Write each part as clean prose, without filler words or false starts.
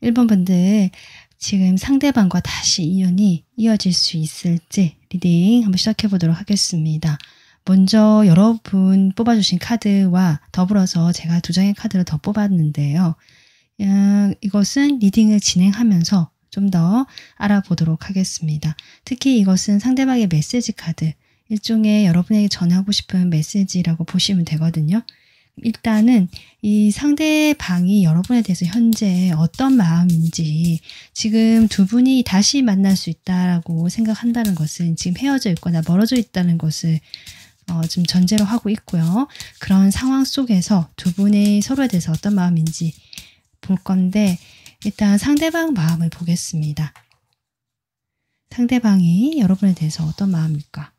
1번 분들 지금 상대방과 다시 인연이 이어질 수 있을지 리딩 한번 시작해 보도록 하겠습니다. 먼저 여러분 뽑아주신 카드와 더불어서 제가 2장의 카드를 더 뽑았는데요. 이것은 리딩을 진행하면서 좀 더 알아보도록 하겠습니다. 특히 이것은 상대방의 메시지 카드, 일종의 여러분에게 전하고 싶은 메시지라고 보시면 되거든요. 일단은 이 상대방이 여러분에 대해서 현재 어떤 마음인지, 지금 두 분이 다시 만날 수 있다라고 생각한다는 것은 지금 헤어져 있거나 멀어져 있다는 것을 좀 전제로 하고 있고요. 그런 상황 속에서 두 분이 서로에 대해서 어떤 마음인지 볼 건데, 일단 상대방 마음을 보겠습니다. 상대방이 여러분에 대해서 어떤 마음일까?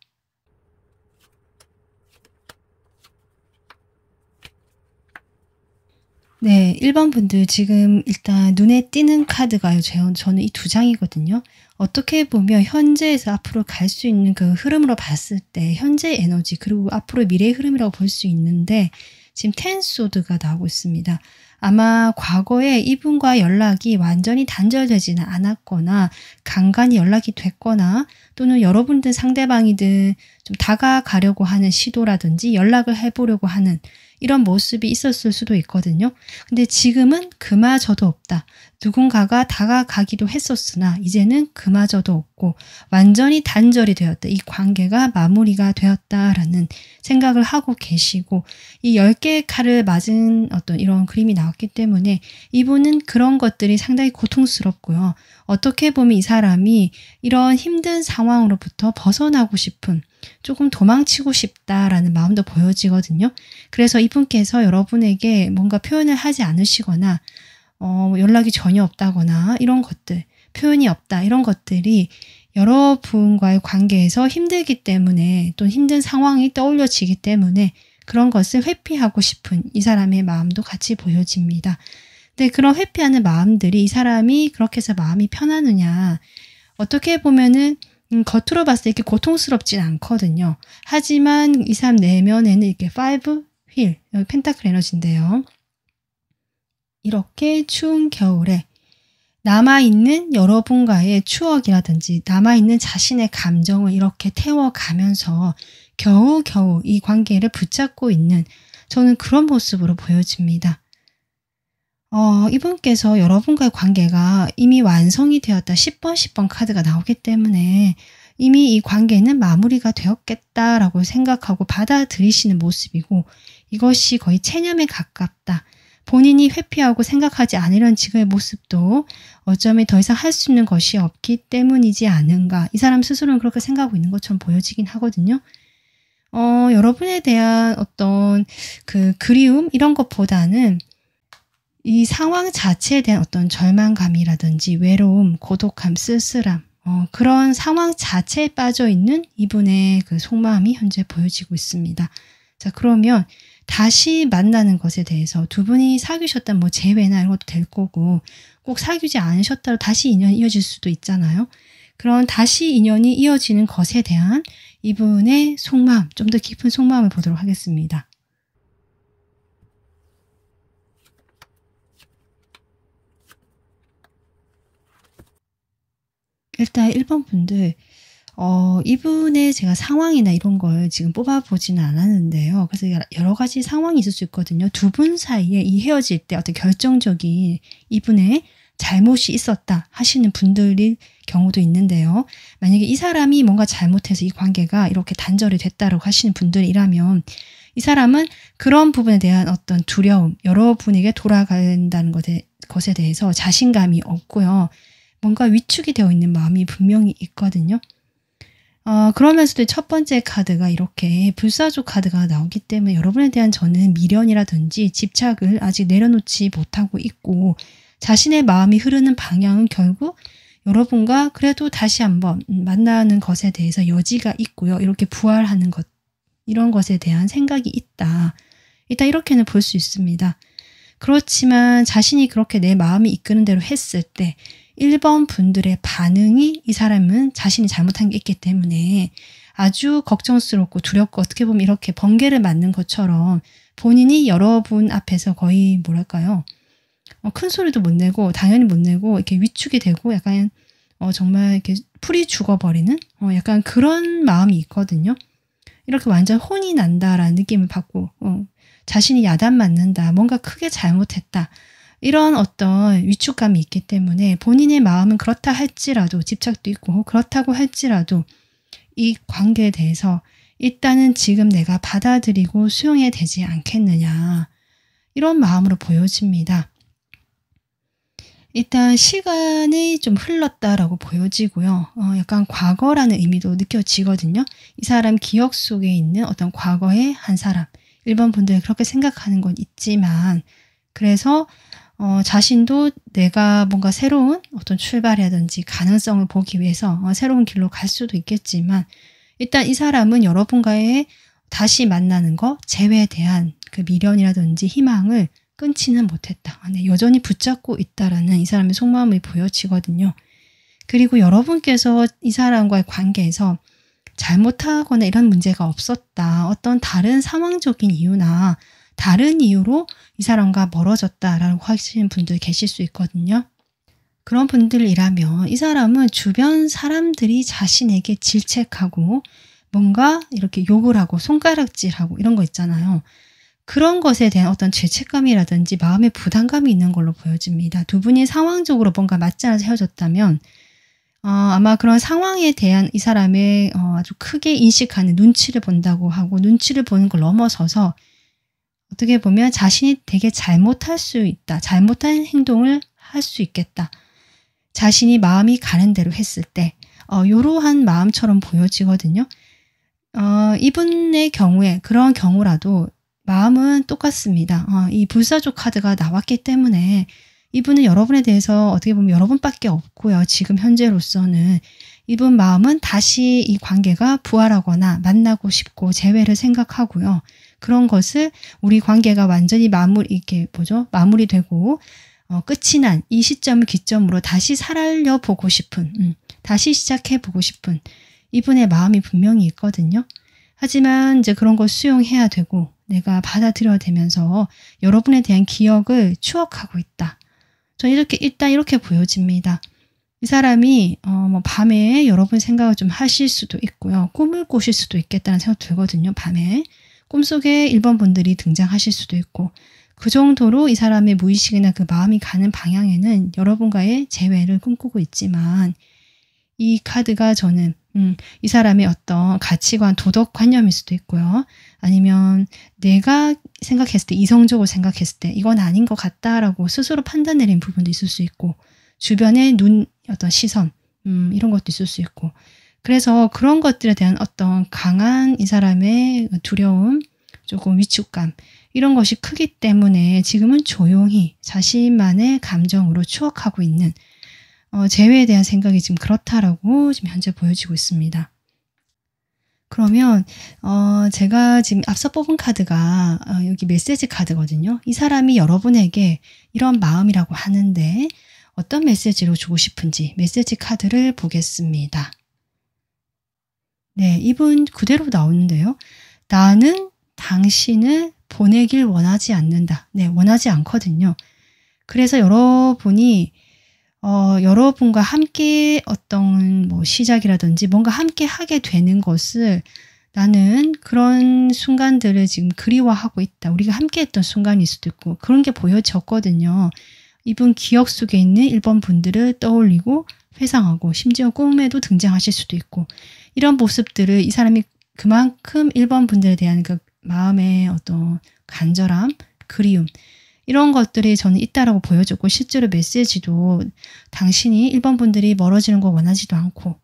네, 1번 분들 지금 일단 눈에 띄는 카드가요. 저는 이 2장이거든요. 어떻게 보면 현재에서 앞으로 갈 수 있는 그 흐름으로 봤을 때 현재의 에너지, 그리고 앞으로 미래의 흐름이라고 볼 수 있는데, 지금 10 소드가 나오고 있습니다. 아마 과거에 이분과 연락이 완전히 단절되지는 않았거나 간간히 연락이 됐거나, 또는 여러분들 상대방이든 좀 다가가려고 하는 시도라든지 연락을 해보려고 하는 이런 모습이 있었을 수도 있거든요. 근데 지금은 그마저도 없다. 누군가가 다가가기도 했었으나 이제는 그마저도 없고 완전히 단절이 되었다. 이 관계가 마무리가 되었다라는 생각을 하고 계시고, 이 10개의 칼을 맞은 어떤 이런 그림이 나왔기 때문에 이분은 그런 것들이 상당히 고통스럽고요. 어떻게 보면 이 사람이 이런 힘든 상황으로부터 벗어나고 싶은, 조금 도망치고 싶다라는 마음도 보여지거든요. 그래서 이분께서 여러분에게 뭔가 표현을 하지 않으시거나 연락이 전혀 없다거나 이런 것들, 표현이 없다 이런 것들이 여러분과의 관계에서 힘들기 때문에, 또 힘든 상황이 떠올려지기 때문에 그런 것을 회피하고 싶은 이 사람의 마음도 같이 보여집니다. 근데 그런 회피하는 마음들이 이 사람이 그렇게 해서 마음이 편하느냐, 어떻게 보면은 겉으로 봤을 때 이렇게 고통스럽진 않거든요. 하지만 이 사람 내면에는 이렇게 5 휠, 여기 펜타클 에너지인데요. 이렇게 추운 겨울에 남아있는 여러분과의 추억이라든지 남아있는 자신의 감정을 이렇게 태워가면서 겨우겨우 이 관계를 붙잡고 있는, 저는 그런 모습으로 보여집니다. 이분께서 여러분과의 관계가 이미 완성이 되었다. 10번, 10번 카드가 나오기 때문에 이미 이 관계는 마무리가 되었겠다라고 생각하고 받아들이시는 모습이고, 이것이 거의 체념에 가깝다. 본인이 회피하고 생각하지 않으려는 지금의 모습도 어쩌면 더 이상 할 수 있는 것이 없기 때문이지 않은가. 이 사람 스스로는 그렇게 생각하고 있는 것처럼 보여지긴 하거든요. 여러분에 대한 어떤 그 그리움 이런 것보다는 이 상황 자체에 대한 어떤 절망감이라든지 외로움, 고독함, 쓸쓸함, 그런 상황 자체에 빠져 있는 이분의 그 속마음이 현재 보여지고 있습니다. 자, 그러면 다시 만나는 것에 대해서 두 분이 사귀셨다면 뭐 재회나 이런 것도 될 거고, 꼭 사귀지 않으셨다고 다시 인연이 이어질 수도 있잖아요. 그런 다시 인연이 이어지는 것에 대한 이분의 속마음, 좀 더 깊은 속마음을 보도록 하겠습니다. 일단 1번 분들 이분의 제가 상황이나 이런 걸 지금 뽑아보지는 않았는데요. 그래서 여러 가지 상황이 있을 수 있거든요. 두 분 사이에 이 헤어질 때 어떤 결정적인 이분의 잘못이 있었다 하시는 분들일 경우도 있는데요. 만약에 이 사람이 뭔가 잘못해서 이 관계가 이렇게 단절이 됐다라고 하시는 분들이라면, 이 사람은 그런 부분에 대한 어떤 두려움, 여러분에게 돌아간다는 것에 대해서 자신감이 없고요. 뭔가 위축이 되어 있는 마음이 분명히 있거든요. 그러면서도 첫 번째 카드가 이렇게 불사조 카드가 나오기 때문에 여러분에 대한 저는 미련이라든지 집착을 아직 내려놓지 못하고 있고, 자신의 마음이 흐르는 방향은 결국 여러분과 그래도 다시 한번 만나는 것에 대해서 여지가 있고요. 이렇게 부활하는 것, 이런 것에 대한 생각이 있다. 일단 이렇게는 볼 수 있습니다. 그렇지만 자신이 그렇게 내 마음이 이끄는 대로 했을 때 1번 분들의 반응이, 이 사람은 자신이 잘못한 게 있기 때문에 아주 걱정스럽고 두렵고, 어떻게 보면 이렇게 번개를 맞는 것처럼 본인이 여러분 앞에서 거의 뭐랄까요, 큰 소리도 못 내고 당연히 못 내고 이렇게 위축이 되고 약간 정말 이렇게 풀이 죽어버리는 약간 그런 마음이 있거든요. 이렇게 완전 혼이 난다라는 느낌을 받고 자신이 야단 맞는다, 뭔가 크게 잘못했다, 이런 어떤 위축감이 있기 때문에 본인의 마음은 그렇다 할지라도 집착도 있고 그렇다고 할지라도 이 관계에 대해서 일단은 지금 내가 받아들이고 수용해야 되지 않겠느냐, 이런 마음으로 보여집니다. 일단 시간이 좀 흘렀다라고 보여지고요. 약간 과거라는 의미도 느껴지거든요. 이 사람 기억 속에 있는 어떤 과거의 한 사람, 일본 분들이 그렇게 생각하는 건 있지만, 그래서 자신도 내가 뭔가 새로운 어떤 출발이라든지 가능성을 보기 위해서 새로운 길로 갈 수도 있겠지만, 일단 이 사람은 여러분과의 다시 만나는 거, 재회에 대한 그 미련이라든지 희망을 끊지는 못했다. 여전히 붙잡고 있다라는 이 사람의 속마음이 보여지거든요. 그리고 여러분께서 이 사람과의 관계에서 잘못하거나 이런 문제가 없었다, 어떤 다른 상황적인 이유나 다른 이유로 이 사람과 멀어졌다라고 하시는 분들 계실 수 있거든요. 그런 분들이라면 이 사람은 주변 사람들이 자신에게 질책하고 뭔가 이렇게 욕을 하고 손가락질하고 이런 거 있잖아요. 그런 것에 대한 어떤 죄책감이라든지 마음의 부담감이 있는 걸로 보여집니다. 두 분이 상황적으로 뭔가 맞지 않아서 헤어졌다면 아마 그런 상황에 대한 이 사람의 아주 크게 인식하는, 눈치를 본다고 하고 눈치를 보는 걸 넘어서서 어떻게 보면 자신이 되게 잘못할 수 있다, 잘못한 행동을 할 수 있겠다, 자신이 마음이 가는 대로 했을 때 이러한 마음처럼 보여지거든요. 이분의 경우에 그런 경우라도 마음은 똑같습니다. 이 불사조 카드가 나왔기 때문에 이분은 여러분에 대해서 어떻게 보면 여러분밖에 없고요. 지금 현재로서는 이분 마음은 다시 이 관계가 부활하거나 만나고 싶고 재회를 생각하고요. 그런 것을 우리 관계가 완전히 마무리되고 끝이 난 이 시점을 기점으로 다시 살려보고 싶은, 다시 시작해보고 싶은 이분의 마음이 분명히 있거든요. 하지만 이제 그런 걸 수용해야 되고 내가 받아들여야 되면서 여러분에 대한 기억을 추억하고 있다. 저는 일단 이렇게 보여집니다. 이 사람이 밤에 여러분 생각을 좀 하실 수도 있고요. 꿈을 꾸실 수도 있겠다는 생각 들거든요. 밤에 꿈속에 1번 분들이 등장하실 수도 있고, 그 정도로 이 사람의 무의식이나 그 마음이 가는 방향에는 여러분과의 재회를 꿈꾸고 있지만, 이 카드가 저는 이 사람의 어떤 가치관, 도덕관념일 수도 있고요. 아니면 내가 생각했을 때, 이성적으로 생각했을 때 이건 아닌 것 같다라고 스스로 판단 내린 부분도 있을 수 있고, 주변의 어떤 시선, 이런 것도 있을 수 있고, 그래서 그런 것들에 대한 어떤 강한 이 사람의 두려움, 조금 위축감, 이런 것이 크기 때문에 지금은 조용히 자신만의 감정으로 추억하고 있는 재회에 대한 생각이 지금 그렇다라고 지금 현재 보여지고 있습니다. 그러면 제가 지금 앞서 뽑은 카드가 여기 메시지 카드거든요. 이 사람이 여러분에게 이런 마음이라고 하는데 어떤 메시지로 주고 싶은지 메시지 카드를 보겠습니다. 네, 이분 그대로 나오는데요. 나는 당신을 보내길 원하지 않는다. 네, 원하지 않거든요. 그래서 여러분이 여러분과 함께 어떤 시작이라든지 뭔가 함께 하게 되는 것을, 나는 그런 순간들을 지금 그리워하고 있다. 우리가 함께 했던 순간일 수도 있고 그런 게 보여졌거든요. 이분 기억 속에 있는 1번 분들을 떠올리고 회상하고 심지어 꿈에도 등장하실 수도 있고, 이런 모습들을 이 사람이 그만큼 1번 분들에 대한 그 마음의 어떤 간절함, 그리움, 이런 것들이 저는 있다라고 보여줬고, 실제로 메시지도 당신이 1번 분들이 멀어지는 거 원하지도 않고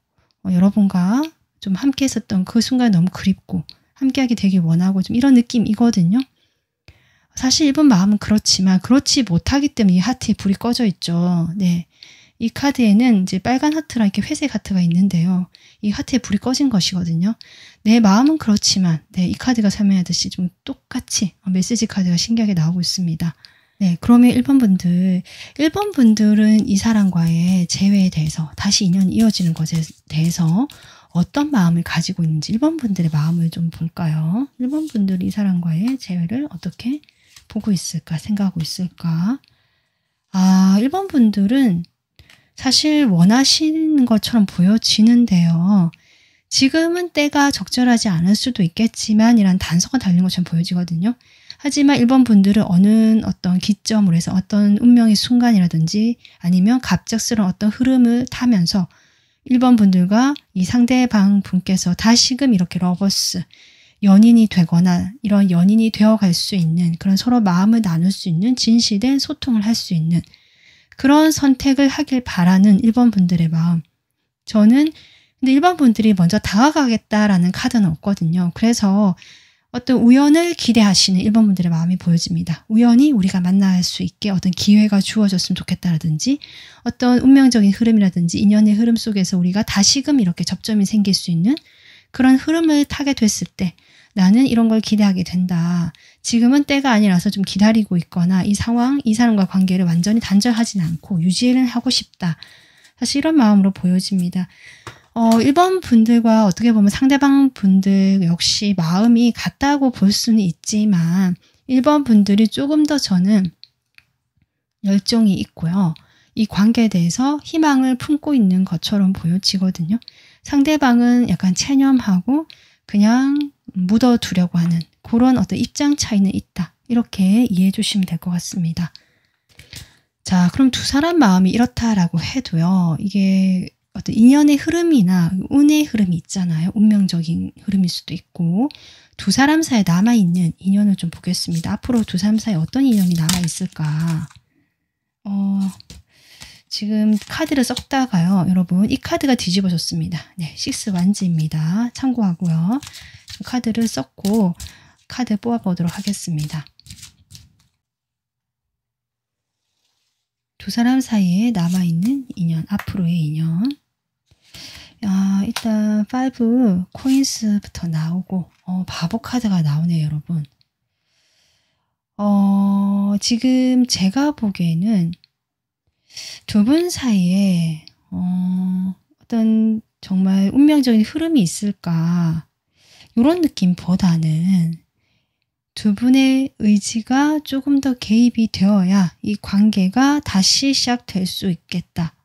여러분과 좀 함께 했었던 그 순간이 너무 그립고 함께하게 되길 원하고 좀 이런 느낌이거든요. 사실 1번 마음은 그렇지만 그렇지 못하기 때문에 이 하트에 불이 꺼져 있죠. 네, 이 카드에는 이제 빨간 하트랑 이렇게 회색 하트가 있는데요. 이 하트에 불이 꺼진 것이거든요. 내 마음은 그렇지만 이 카드가 설명하듯이 좀 똑같이 메시지 카드가 신기하게 나오고 있습니다. 네, 그러면 1번 분들은 이 사람과의 재회에 대해서, 다시 인연이 이어지는 것에 대해서 어떤 마음을 가지고 있는지 1번 분들의 마음을 좀 볼까요? 1번 분들이 이 사람과의 재회를 어떻게 보고 있을까, 생각하고 있을까? 일본 분들은 사실 원하시는 것처럼 보여지는데요. 지금은 때가 적절하지 않을 수도 있겠지만 이란 단서가 달린 것처럼 보여지거든요. 하지만 일본 분들은 어느 어떤 기점으로 해서 어떤 운명의 순간이라든지 아니면 갑작스러운 어떤 흐름을 타면서 일본 분들과 이 상대방 분께서 다시금 이렇게 러버스, 연인이 되거나 이런 연인이 되어갈 수 있는 그런 서로 마음을 나눌 수 있는 진실된 소통을 할 수 있는 그런 선택을 하길 바라는 일본 분들의 마음. 저는 근데 일본 분들이 먼저 다가가겠다라는 카드는 없거든요. 그래서 어떤 우연을 기대하시는 일본 분들의 마음이 보여집니다. 우연히 우리가 만날 수 있게 어떤 기회가 주어졌으면 좋겠다라든지 어떤 운명적인 흐름이라든지 인연의 흐름 속에서 우리가 다시금 이렇게 접점이 생길 수 있는 그런 흐름을 타게 됐을 때 나는 이런 걸 기대하게 된다. 지금은 때가 아니라서 좀 기다리고 있거나 이 상황, 이 사람과 관계를 완전히 단절하진 않고 유지를 하고 싶다. 사실 이런 마음으로 보여집니다. 일본 분들과 어떻게 보면 상대방 분들 역시 마음이 같다고 볼 수는 있지만 일본 분들이 조금 더 저는 열정이 있고요. 이 관계에 대해서 희망을 품고 있는 것처럼 보여지거든요. 상대방은 약간 체념하고 그냥 묻어두려고 하는 그런 어떤 입장 차이는 있다. 이렇게 이해해 주시면 될 것 같습니다. 자, 그럼 두 사람 마음이 이렇다라고 해도요. 이게 어떤 인연의 흐름이나 운의 흐름이 있잖아요. 운명적인 흐름일 수도 있고 두 사람 사이에 남아있는 인연을 좀 보겠습니다. 앞으로 두 사람 사이에 어떤 인연이 남아있을까? 지금 카드를 썼다가요. 여러분 이 카드가 뒤집어졌습니다. 네, 6 완지입니다. 참고하고요. 카드를 썼고 카드 뽑아보도록 하겠습니다. 두 사람 사이에 남아있는 인연, 앞으로의 인연. 일단 5 코인스부터 나오고 바보 카드가 나오네요, 여러분. 지금 제가 보기에는 두 분 사이에 어떤 정말 운명적인 흐름이 있을까 이런 느낌보다는 두 분의 의지가 조금 더 개입이 되어야 이 관계가 다시 시작될 수 있겠다.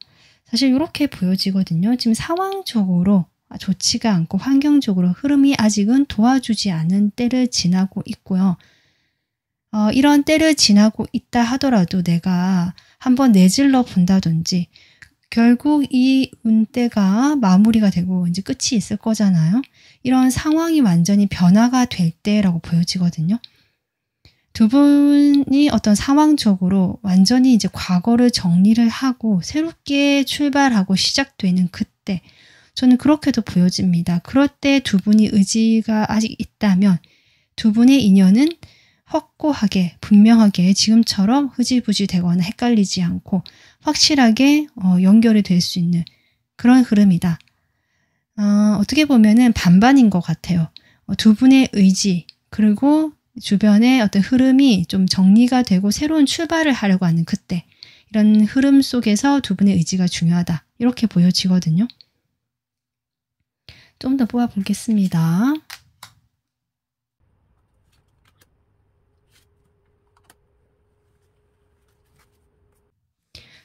사실 이렇게 보여지거든요. 지금 상황적으로 좋지가 않고 환경적으로 흐름이 아직은 도와주지 않은 때를 지나고 있고요. 이런 때를 지나고 있다 하더라도 내가 한번 내질러 본다든지 결국 이 운때가 마무리가 되고 이제 끝이 있을 거잖아요. 이런 상황이 완전히 변화가 될 때라고 보여지거든요. 두 분이 어떤 상황적으로 완전히 이제 과거를 정리를 하고 새롭게 출발하고 시작되는 그때 저는 그렇게도 보여집니다. 그럴 때 두 분이 의지가 아직 있다면 두 분의 인연은 확고하게 분명하게 지금처럼 흐지부지 되거나 헷갈리지 않고 확실하게 연결이 될 수 있는 그런 흐름이다. 어떻게 보면은 반반인 것 같아요. 두 분의 의지 그리고 주변의 어떤 흐름이 좀 정리가 되고 새로운 출발을 하려고 하는 그때 이런 흐름 속에서 두 분의 의지가 중요하다. 이렇게 보여지거든요. 좀 더 뽑아보겠습니다.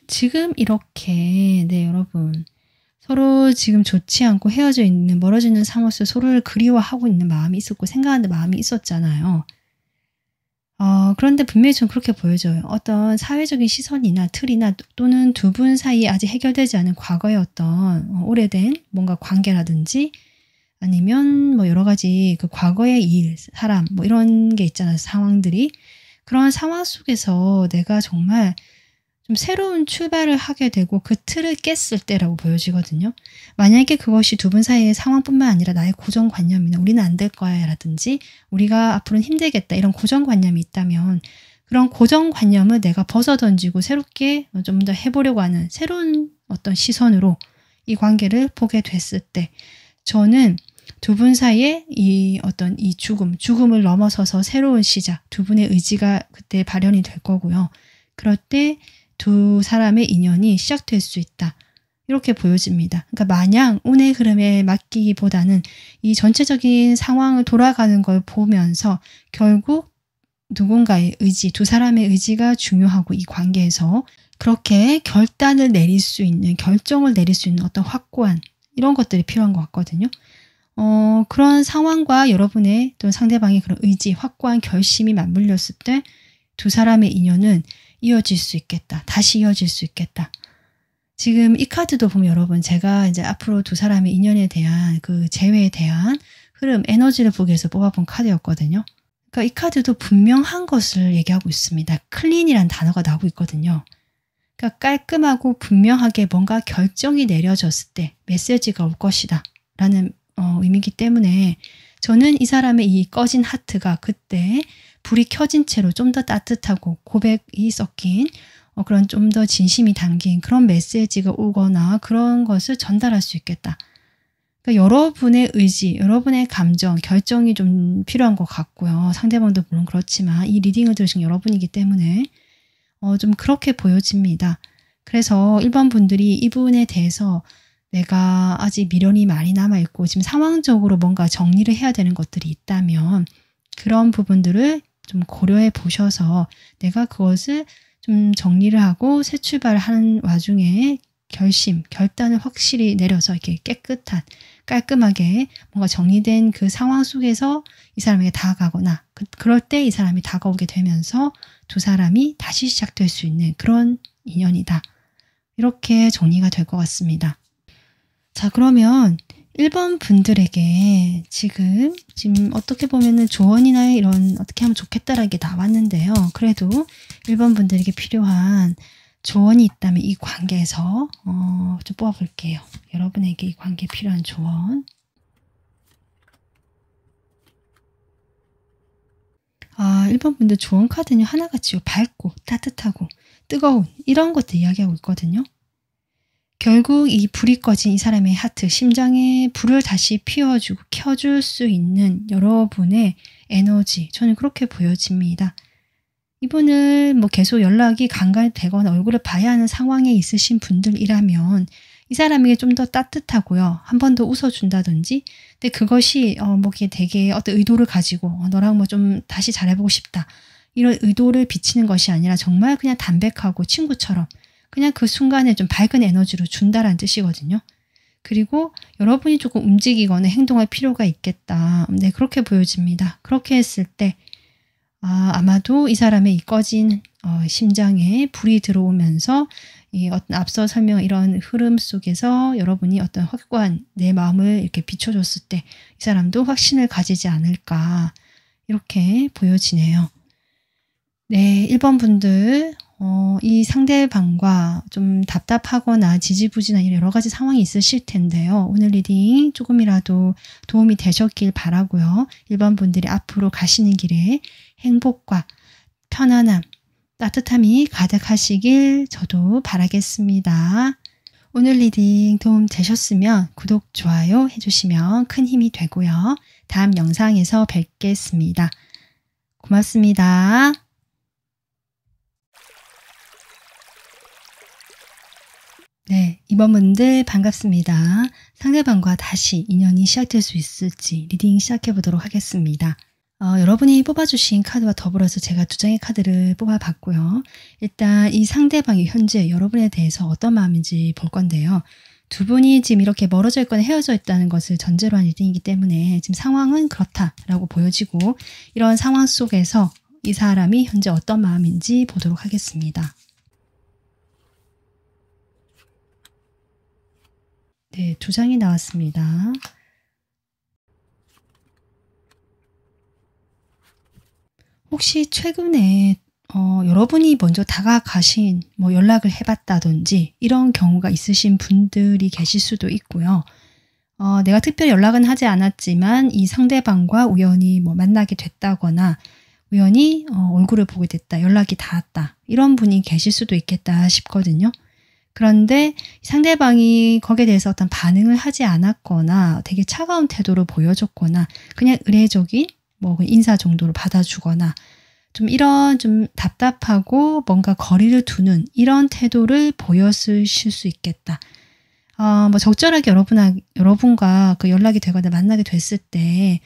지금 이렇게 네 여러분 서로 지금 좋지 않고 헤어져 있는 멀어지는 상황에서 서로를 그리워하고 있는 마음이 있었고 생각하는 마음이 있었잖아요. 그런데 분명히 좀 그렇게 보여져요. 어떤 사회적인 시선이나 틀이나 또는 두 분 사이에 아직 해결되지 않은 과거의 어떤 오래된 뭔가 관계라든지 아니면 뭐 여러 가지 그 과거의 일, 사람 뭐 이런 게 있잖아요. 상황들이. 그런 상황 속에서 내가 정말 좀 새로운 출발을 하게 되고 그 틀을 깼을 때라고 보여지거든요. 만약에 그것이 두 분 사이의 상황뿐만 아니라 나의 고정관념이나 우리는 안 될 거야 라든지 우리가 앞으로는 힘들겠다 이런 고정관념이 있다면 그런 고정관념을 내가 벗어던지고 새롭게 좀 더 해보려고 하는 새로운 어떤 시선으로 이 관계를 보게 됐을 때 저는 두 분 사이에 이 어떤 이 죽음을 넘어서서 새로운 시작, 두 분의 의지가 그때 발현이 될 거고요. 그럴 때 두 사람의 인연이 시작될 수 있다. 이렇게 보여집니다. 그러니까 마냥 운의 흐름에 맡기기보다는 이 전체적인 상황을 돌아가는 걸 보면서 결국 누군가의 의지, 두 사람의 의지가 중요하고 이 관계에서 그렇게 결단을 내릴 수 있는, 결정을 내릴 수 있는 어떤 확고한 이런 것들이 필요한 것 같거든요. 그런 상황과 여러분의 또는 상대방의 그런 의지, 확고한 결심이 맞물렸을 때 두 사람의 인연은 이어질 수 있겠다. 다시 이어질 수 있겠다. 지금 이 카드도 보면 여러분, 제가 이제 앞으로 두 사람의 인연에 대한 그 재회에 대한 흐름, 에너지를 보기 위해서 뽑아본 카드였거든요. 그러니까 이 카드도 분명한 것을 얘기하고 있습니다. 클린이란 단어가 나오고 있거든요. 그러니까 깔끔하고 분명하게 뭔가 결정이 내려졌을 때 메시지가 올 것이다 라는 의미이기 때문에 저는 이 사람의 이 꺼진 하트가 그때 불이 켜진 채로 좀 더 따뜻하고 고백이 섞인 그런 좀 더 진심이 담긴 그런 메시지가 오거나 그런 것을 전달할 수 있겠다. 그러니까 여러분의 의지, 여러분의 감정, 결정이 좀 필요한 것 같고요. 상대방도 물론 그렇지만 이 리딩을 들으신 여러분이기 때문에 좀 그렇게 보여집니다. 그래서 1번 분들이 이분에 대해서 내가 아직 미련이 많이 남아있고 지금 상황적으로 뭔가 정리를 해야 되는 것들이 있다면 그런 부분들을 좀 고려해 보셔서 내가 그것을 좀 정리를 하고 새 출발하는 와중에 결단을 확실히 내려서 이렇게 깨끗한, 깔끔하게 뭔가 정리된 그 상황 속에서 이 사람에게 다가가거나 그럴 때 이 사람이 다가오게 되면서 두 사람이 다시 시작될 수 있는 그런 인연이다. 이렇게 정리가 될 것 같습니다. 자, 그러면 1번 분들에게 지금 어떻게 보면은 조언이나 이런 어떻게 하면 좋겠다라는 게 나왔는데요. 그래도 1번 분들에게 필요한 조언이 있다면 이 관계에서 좀 뽑아볼게요. 여러분에게 이 관계에 필요한 조언. 1번 분들 조언 카드는 하나같이 밝고 따뜻하고 뜨거운 이런 것들 이야기하고 있거든요. 결국 이 불이 꺼진 이 사람의 하트, 심장에 불을 다시 피워주고 켜줄 수 있는 여러분의 에너지, 저는 그렇게 보여집니다. 이분을 뭐 계속 연락이 간간되거나 얼굴을 봐야 하는 상황에 있으신 분들이라면 이 사람에게 좀 더 따뜻하고요. 한 번 더 웃어준다든지, 근데 그것이 뭐 되게 어떤 의도를 가지고 너랑 뭐 좀 다시 잘해보고 싶다. 이런 의도를 비치는 것이 아니라 정말 그냥 담백하고 친구처럼 그냥 그 순간에 좀 밝은 에너지로 준다라는 뜻이거든요. 그리고 여러분이 조금 움직이거나 행동할 필요가 있겠다. 네, 그렇게 보여집니다. 그렇게 했을 때 아마도 이 사람의 이 꺼진 심장에 불이 들어오면서 이 어떤 앞서 설명 이런 흐름 속에서 여러분이 어떤 확고한 내 마음을 이렇게 비춰줬을 때 이 사람도 확신을 가지지 않을까 이렇게 보여지네요. 네, 1번 분들 이 상대방과 좀 답답하거나 지지부진한 이런 여러 가지 상황이 있으실 텐데요. 오늘 리딩 조금이라도 도움이 되셨길 바라고요. 1번 분들이 앞으로 가시는 길에 행복과 편안함, 따뜻함이 가득하시길 저도 바라겠습니다. 오늘 리딩 도움 되셨으면 구독, 좋아요 해주시면 큰 힘이 되고요. 다음 영상에서 뵙겠습니다. 고맙습니다. 네, 2번 분들 반갑습니다. 상대방과 다시 인연이 시작될 수 있을지 리딩 시작해 보도록 하겠습니다. 여러분이 뽑아주신 카드와 더불어서 제가 2장의 카드를 뽑아봤고요. 일단 이 상대방이 현재 여러분에 대해서 어떤 마음인지 볼 건데요. 두 분이 지금 이렇게 멀어져 있거나 헤어져 있다는 것을 전제로 한 리딩이기 때문에 지금 상황은 그렇다라고 보여지고 이런 상황 속에서 이 사람이 현재 어떤 마음인지 보도록 하겠습니다. 네, 2장이 나왔습니다. 혹시 최근에 여러분이 먼저 다가가신 뭐 연락을 해봤다든지 이런 경우가 있으신 분들이 계실 수도 있고요. 내가 특별히 연락은 하지 않았지만 이 상대방과 우연히 뭐 만나게 됐다거나 우연히 얼굴을 보게 됐다, 연락이 닿았다 이런 분이 계실 수도 있겠다 싶거든요. 그런데 상대방이 거기에 대해서 어떤 반응을 하지 않았거나 되게 차가운 태도를 보여줬거나 그냥 의례적인 뭐 인사 정도로 받아주거나 좀 이런 좀 답답하고 뭔가 거리를 두는 이런 태도를 보였을 수 있겠다. 뭐 적절하게 여러분과 그 연락이 되거나 만나게 됐을 때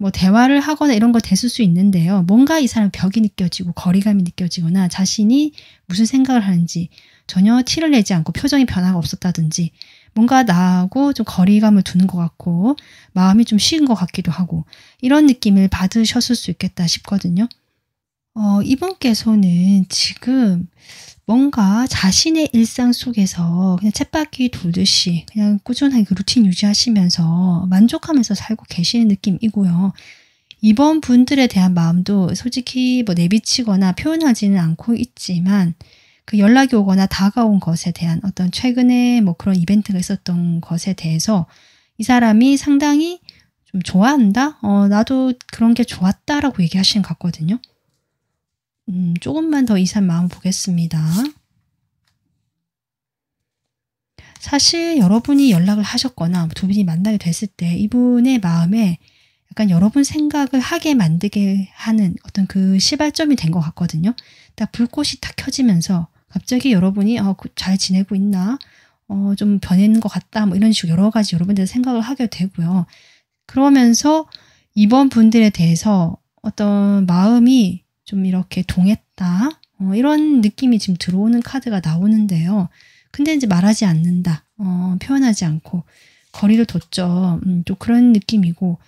뭐 대화를 하거나 이런 거 됐을 수 있는데요. 뭔가 이 사람 벽이 느껴지고 거리감이 느껴지거나 자신이 무슨 생각을 하는지 전혀 티를 내지 않고 표정이 변화가 없었다든지 뭔가 나하고 좀 거리감을 두는 것 같고 마음이 좀 식은 것 같기도 하고 이런 느낌을 받으셨을 수 있겠다 싶거든요. 이분께서는 지금 뭔가 자신의 일상 속에서 그냥 쳇바퀴 돌듯이 그냥 꾸준하게 그 루틴 유지하시면서 만족하면서 살고 계시는 느낌이고요. 이번 분들에 대한 마음도 솔직히 뭐 내비치거나 표현하지는 않고 있지만 그 연락이 오거나 다가온 것에 대한 어떤 최근에 뭐 그런 이벤트가 있었던 것에 대해서 이 사람이 상당히 좀 좋아한다? 나도 그런 게 좋았다라고 얘기하시는 것 같거든요. 조금만 더 이 사람 마음 보겠습니다. 사실 여러분이 연락을 하셨거나 두 분이 만나게 됐을 때 이분의 마음에 약간 여러분 생각을 하게 만들게 하는 어떤 그 시발점이 된 것 같거든요. 딱 불꽃이 탁 켜지면서 갑자기 여러분이 잘 지내고 있나? 좀 변했는 것 같다. 뭐 이런 식으로 여러 가지 여러분들 생각을 하게 되고요. 그러면서 이번 분들에 대해서 어떤 마음이 좀 이렇게 동했다. 이런 느낌이 지금 들어오는 카드가 나오는데요. 근데 이제 말하지 않는다. 표현하지 않고 거리를 뒀죠. 또 그런 느낌이고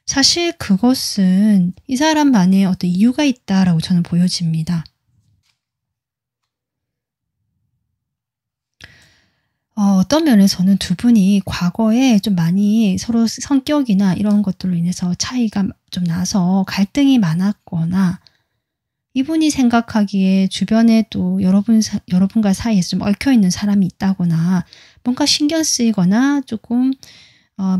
사실 그것은 이 사람만의 어떤 이유가 있다라고 저는 보여집니다. 어떤 면에서는 두 분이 과거에 좀 많이 서로 성격이나 이런 것들로 인해서 차이가 좀 나서 갈등이 많았거나 이분이 생각하기에 주변에 또 여러분과 사이에서 좀 얽혀있는 사람이 있다거나 뭔가 신경 쓰이거나 조금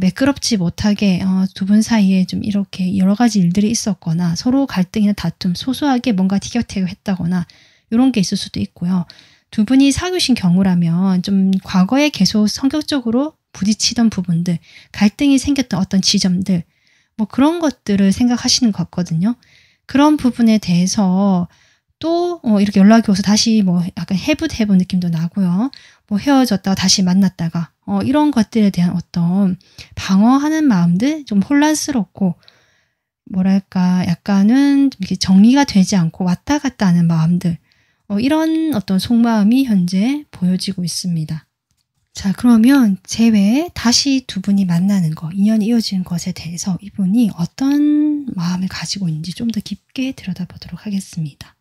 매끄럽지 못하게 두 분 사이에 좀 이렇게 여러 가지 일들이 있었거나 서로 갈등이나 다툼, 소소하게 뭔가 티격태격했다거나 이런 게 있을 수도 있고요. 두 분이 사귀신 경우라면 좀 과거에 계속 성격적으로 부딪히던 부분들, 갈등이 생겼던 어떤 지점들, 뭐 그런 것들을 생각하시는 것 같거든요. 그런 부분에 대해서 또 이렇게 연락이 와서 다시 뭐 약간 해붓해본 느낌도 나고요. 뭐 헤어졌다가 다시 만났다가 이런 것들에 대한 어떤 방어하는 마음들, 좀 혼란스럽고 뭐랄까 약간은 좀 이렇게 정리가 되지 않고 왔다 갔다 하는 마음들, 이런 어떤 속마음이 현재 보여지고 있습니다. 자, 그러면 제외 다시 두 분이 만나는 거, 인연이 이어지는 것에 대해서 이분이 어떤 마음을 가지고 있는지 좀 더 깊게 들여다보도록 하겠습니다.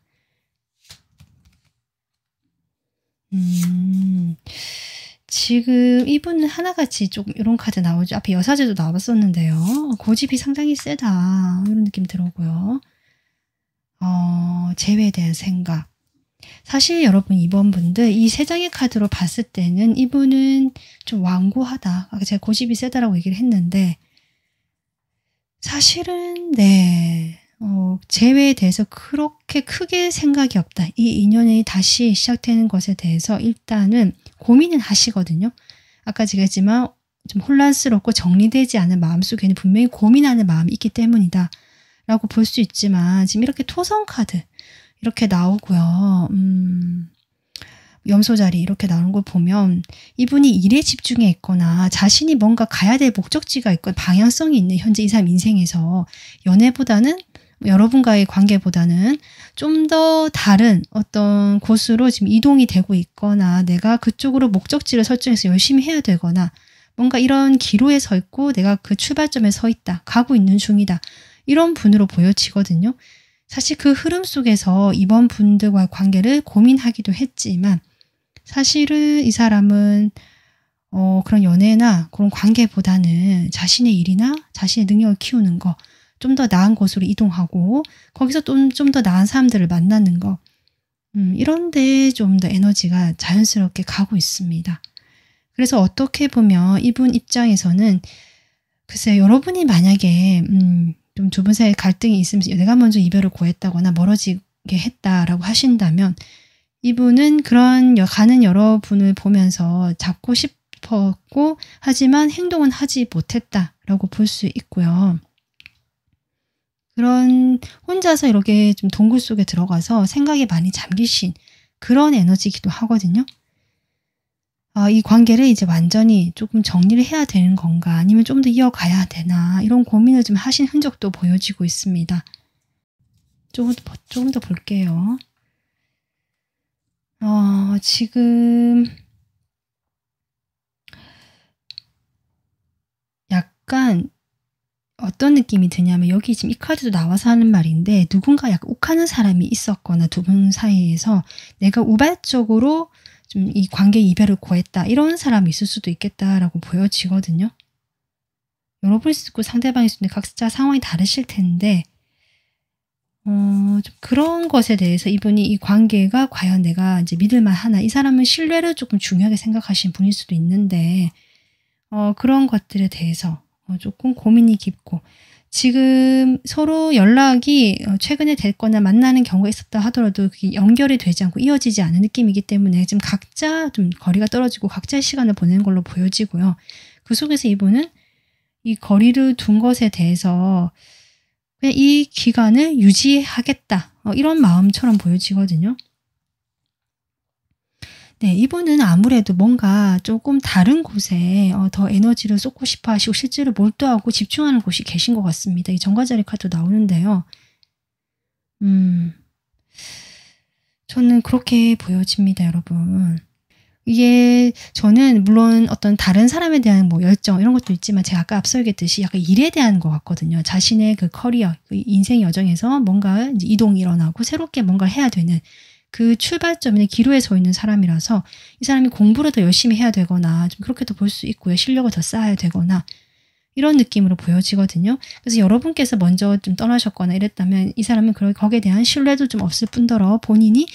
지금 이분은 하나같이 조금 이런 카드 나오죠. 앞에 여사제도 나왔었는데요. 고집이 상당히 세다. 이런 느낌 들어오고요. 재회에 대한 생각. 사실 여러분 이번 분들 이 세 장의 카드로 봤을 때는 이분은 좀 완고하다. 아까 제가 고집이 세다라고 얘기를 했는데 사실은 재회에 대해서 그렇게 크게 생각이 없다. 이 인연이 다시 시작되는 것에 대해서 일단은 고민은 하시거든요. 아까 제가 했지만 좀 혼란스럽고 정리되지 않은 마음속에는 분명히 고민하는 마음이 있기 때문이다 라고 볼 수 있지만 지금 이렇게 토성 카드 이렇게 나오고요. 염소자리 이렇게 나오는 걸 보면 이분이 일에 집중해 있거나 자신이 뭔가 가야 될 목적지가 있고 방향성이 있는 현재 이 사람 인생에서 연애보다는 여러분과의 관계보다는 좀 더 다른 어떤 곳으로 지금 이동이 되고 있거나 내가 그쪽으로 목적지를 설정해서 열심히 해야 되거나 뭔가 이런 기로에 서 있고 내가 그 출발점에 서 있다. 가고 있는 중이다. 이런 분으로 보여지거든요. 사실 그 흐름 속에서 이번 분들과의 관계를 고민하기도 했지만 사실은 이 사람은 그런 연애나 그런 관계보다는 자신의 일이나 자신의 능력을 키우는 거, 좀 더 나은 곳으로 이동하고 거기서 좀 더 나은 사람들을 만나는 거, 이런데 좀 더 에너지가 자연스럽게 가고 있습니다. 그래서 어떻게 보면 이분 입장에서는 글쎄 여러분이 만약에 좀 두 분 사이에 갈등이 있으면서 내가 먼저 이별을 고했다거나 멀어지게 했다라고 하신다면 이분은 그런 가는 여러분을 보면서 잡고 싶었고 하지만 행동은 하지 못했다라고 볼 수 있고요. 그런 혼자서 이렇게 좀 동굴 속에 들어가서 생각에 많이 잠기신 그런 에너지이기도 하거든요. 이 관계를 이제 완전히 조금 정리를 해야 되는 건가 아니면 좀 더 이어가야 되나 이런 고민을 좀 하신 흔적도 보여지고 있습니다. 조금 더 볼게요. 지금 약간 어떤 느낌이 드냐면 여기 지금 이 카드도 나와서 하는 말인데 누군가 약간 욱하는 사람이 있었거나 두 분 사이에서 내가 우발적으로 좀 이 관계 이별을 고했다 이런 사람이 있을 수도 있겠다라고 보여지거든요. 여러분일 수도 있고 상대방일 수도 있는데 각자 상황이 다르실 텐데 좀 그런 것에 대해서 이분이 이 관계가 과연 내가 이제 믿을만 하나 이 사람은 신뢰를 조금 중요하게 생각하시는 분일 수도 있는데 그런 것들에 대해서 조금 고민이 깊고 지금 서로 연락이 최근에 됐거나 만나는 경우가 있었다 하더라도 그게 연결이 되지 않고 이어지지 않은 느낌이기 때문에 지금 각자 좀 거리가 떨어지고 각자의 시간을 보내는 걸로 보여지고요. 그 속에서 이분은 이 거리를 둔 것에 대해서 그냥 이 기간을 유지하겠다 이런 마음처럼 보여지거든요. 네, 이분은 아무래도 뭔가 조금 다른 곳에 더 에너지를 쏟고 싶어 하시고 실제로 몰두하고 집중하는 곳이 계신 것 같습니다. 이 정과자리 카드 나오는데요. 저는 그렇게 보여집니다, 여러분. 이게 저는 물론 어떤 다른 사람에 대한 뭐 열정 이런 것도 있지만 제가 아까 앞서 얘기했듯이 약간 일에 대한 것 같거든요. 자신의 그 커리어, 그 인생 여정에서 뭔가 이제 이동이 일어나고 새롭게 뭔가를 해야 되는 그 출발점의 기로에 서 있는 사람이라서 이 사람이 공부를 더 열심히 해야 되거나 좀 그렇게도 볼 수 있고요. 실력을 더 쌓아야 되거나 이런 느낌으로 보여지거든요. 그래서 여러분께서 먼저 좀 떠나셨거나 이랬다면 이 사람은 거기에 대한 신뢰도 좀 없을 뿐더러 본인이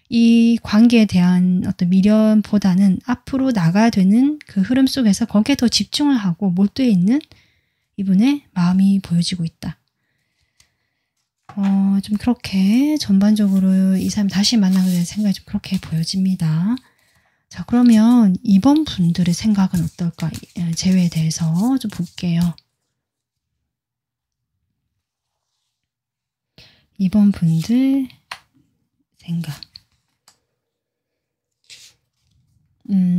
이 관계에 대한 어떤 미련보다는 앞으로 나가야 되는 그 흐름 속에서 거기에 더 집중을 하고 몰두해 있는 이분의 마음이 보여지고 있다. 좀 그렇게 전반적으로 이 사람 다시 만나게 된 생각이 좀 그렇게 보여집니다. 자, 그러면 이번 분들의 생각은 어떨까? 재회에 대해서 좀 볼게요. 이번 분들 생각.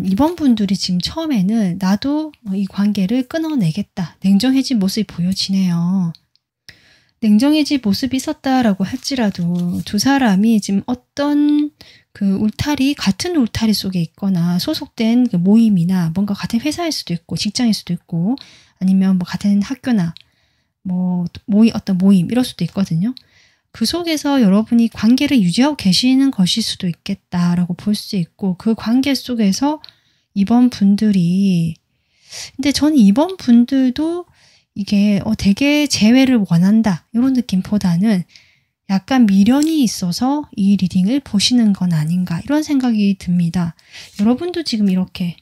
이번 분들이 지금 처음에는 나도 이 관계를 끊어내겠다. 냉정해진 모습이 보여지네요. 냉정해진 모습이 있었다라고 할지라도 두 사람이 지금 어떤 그 울타리, 같은 울타리 속에 있거나 소속된 그 모임이나 뭔가 같은 회사일 수도 있고 직장일 수도 있고 아니면 뭐 같은 학교나 뭐 어떤 모임 이럴 수도 있거든요. 그 속에서 여러분이 관계를 유지하고 계시는 것일 수도 있겠다라고 볼 수 있고 그 관계 속에서 이번 분들이 근데 저는 이번 분들도 이게 되게 재회를 원한다 이런 느낌보다는 약간 미련이 있어서 이 리딩을 보시는 건 아닌가 이런 생각이 듭니다. 여러분도 지금 이렇게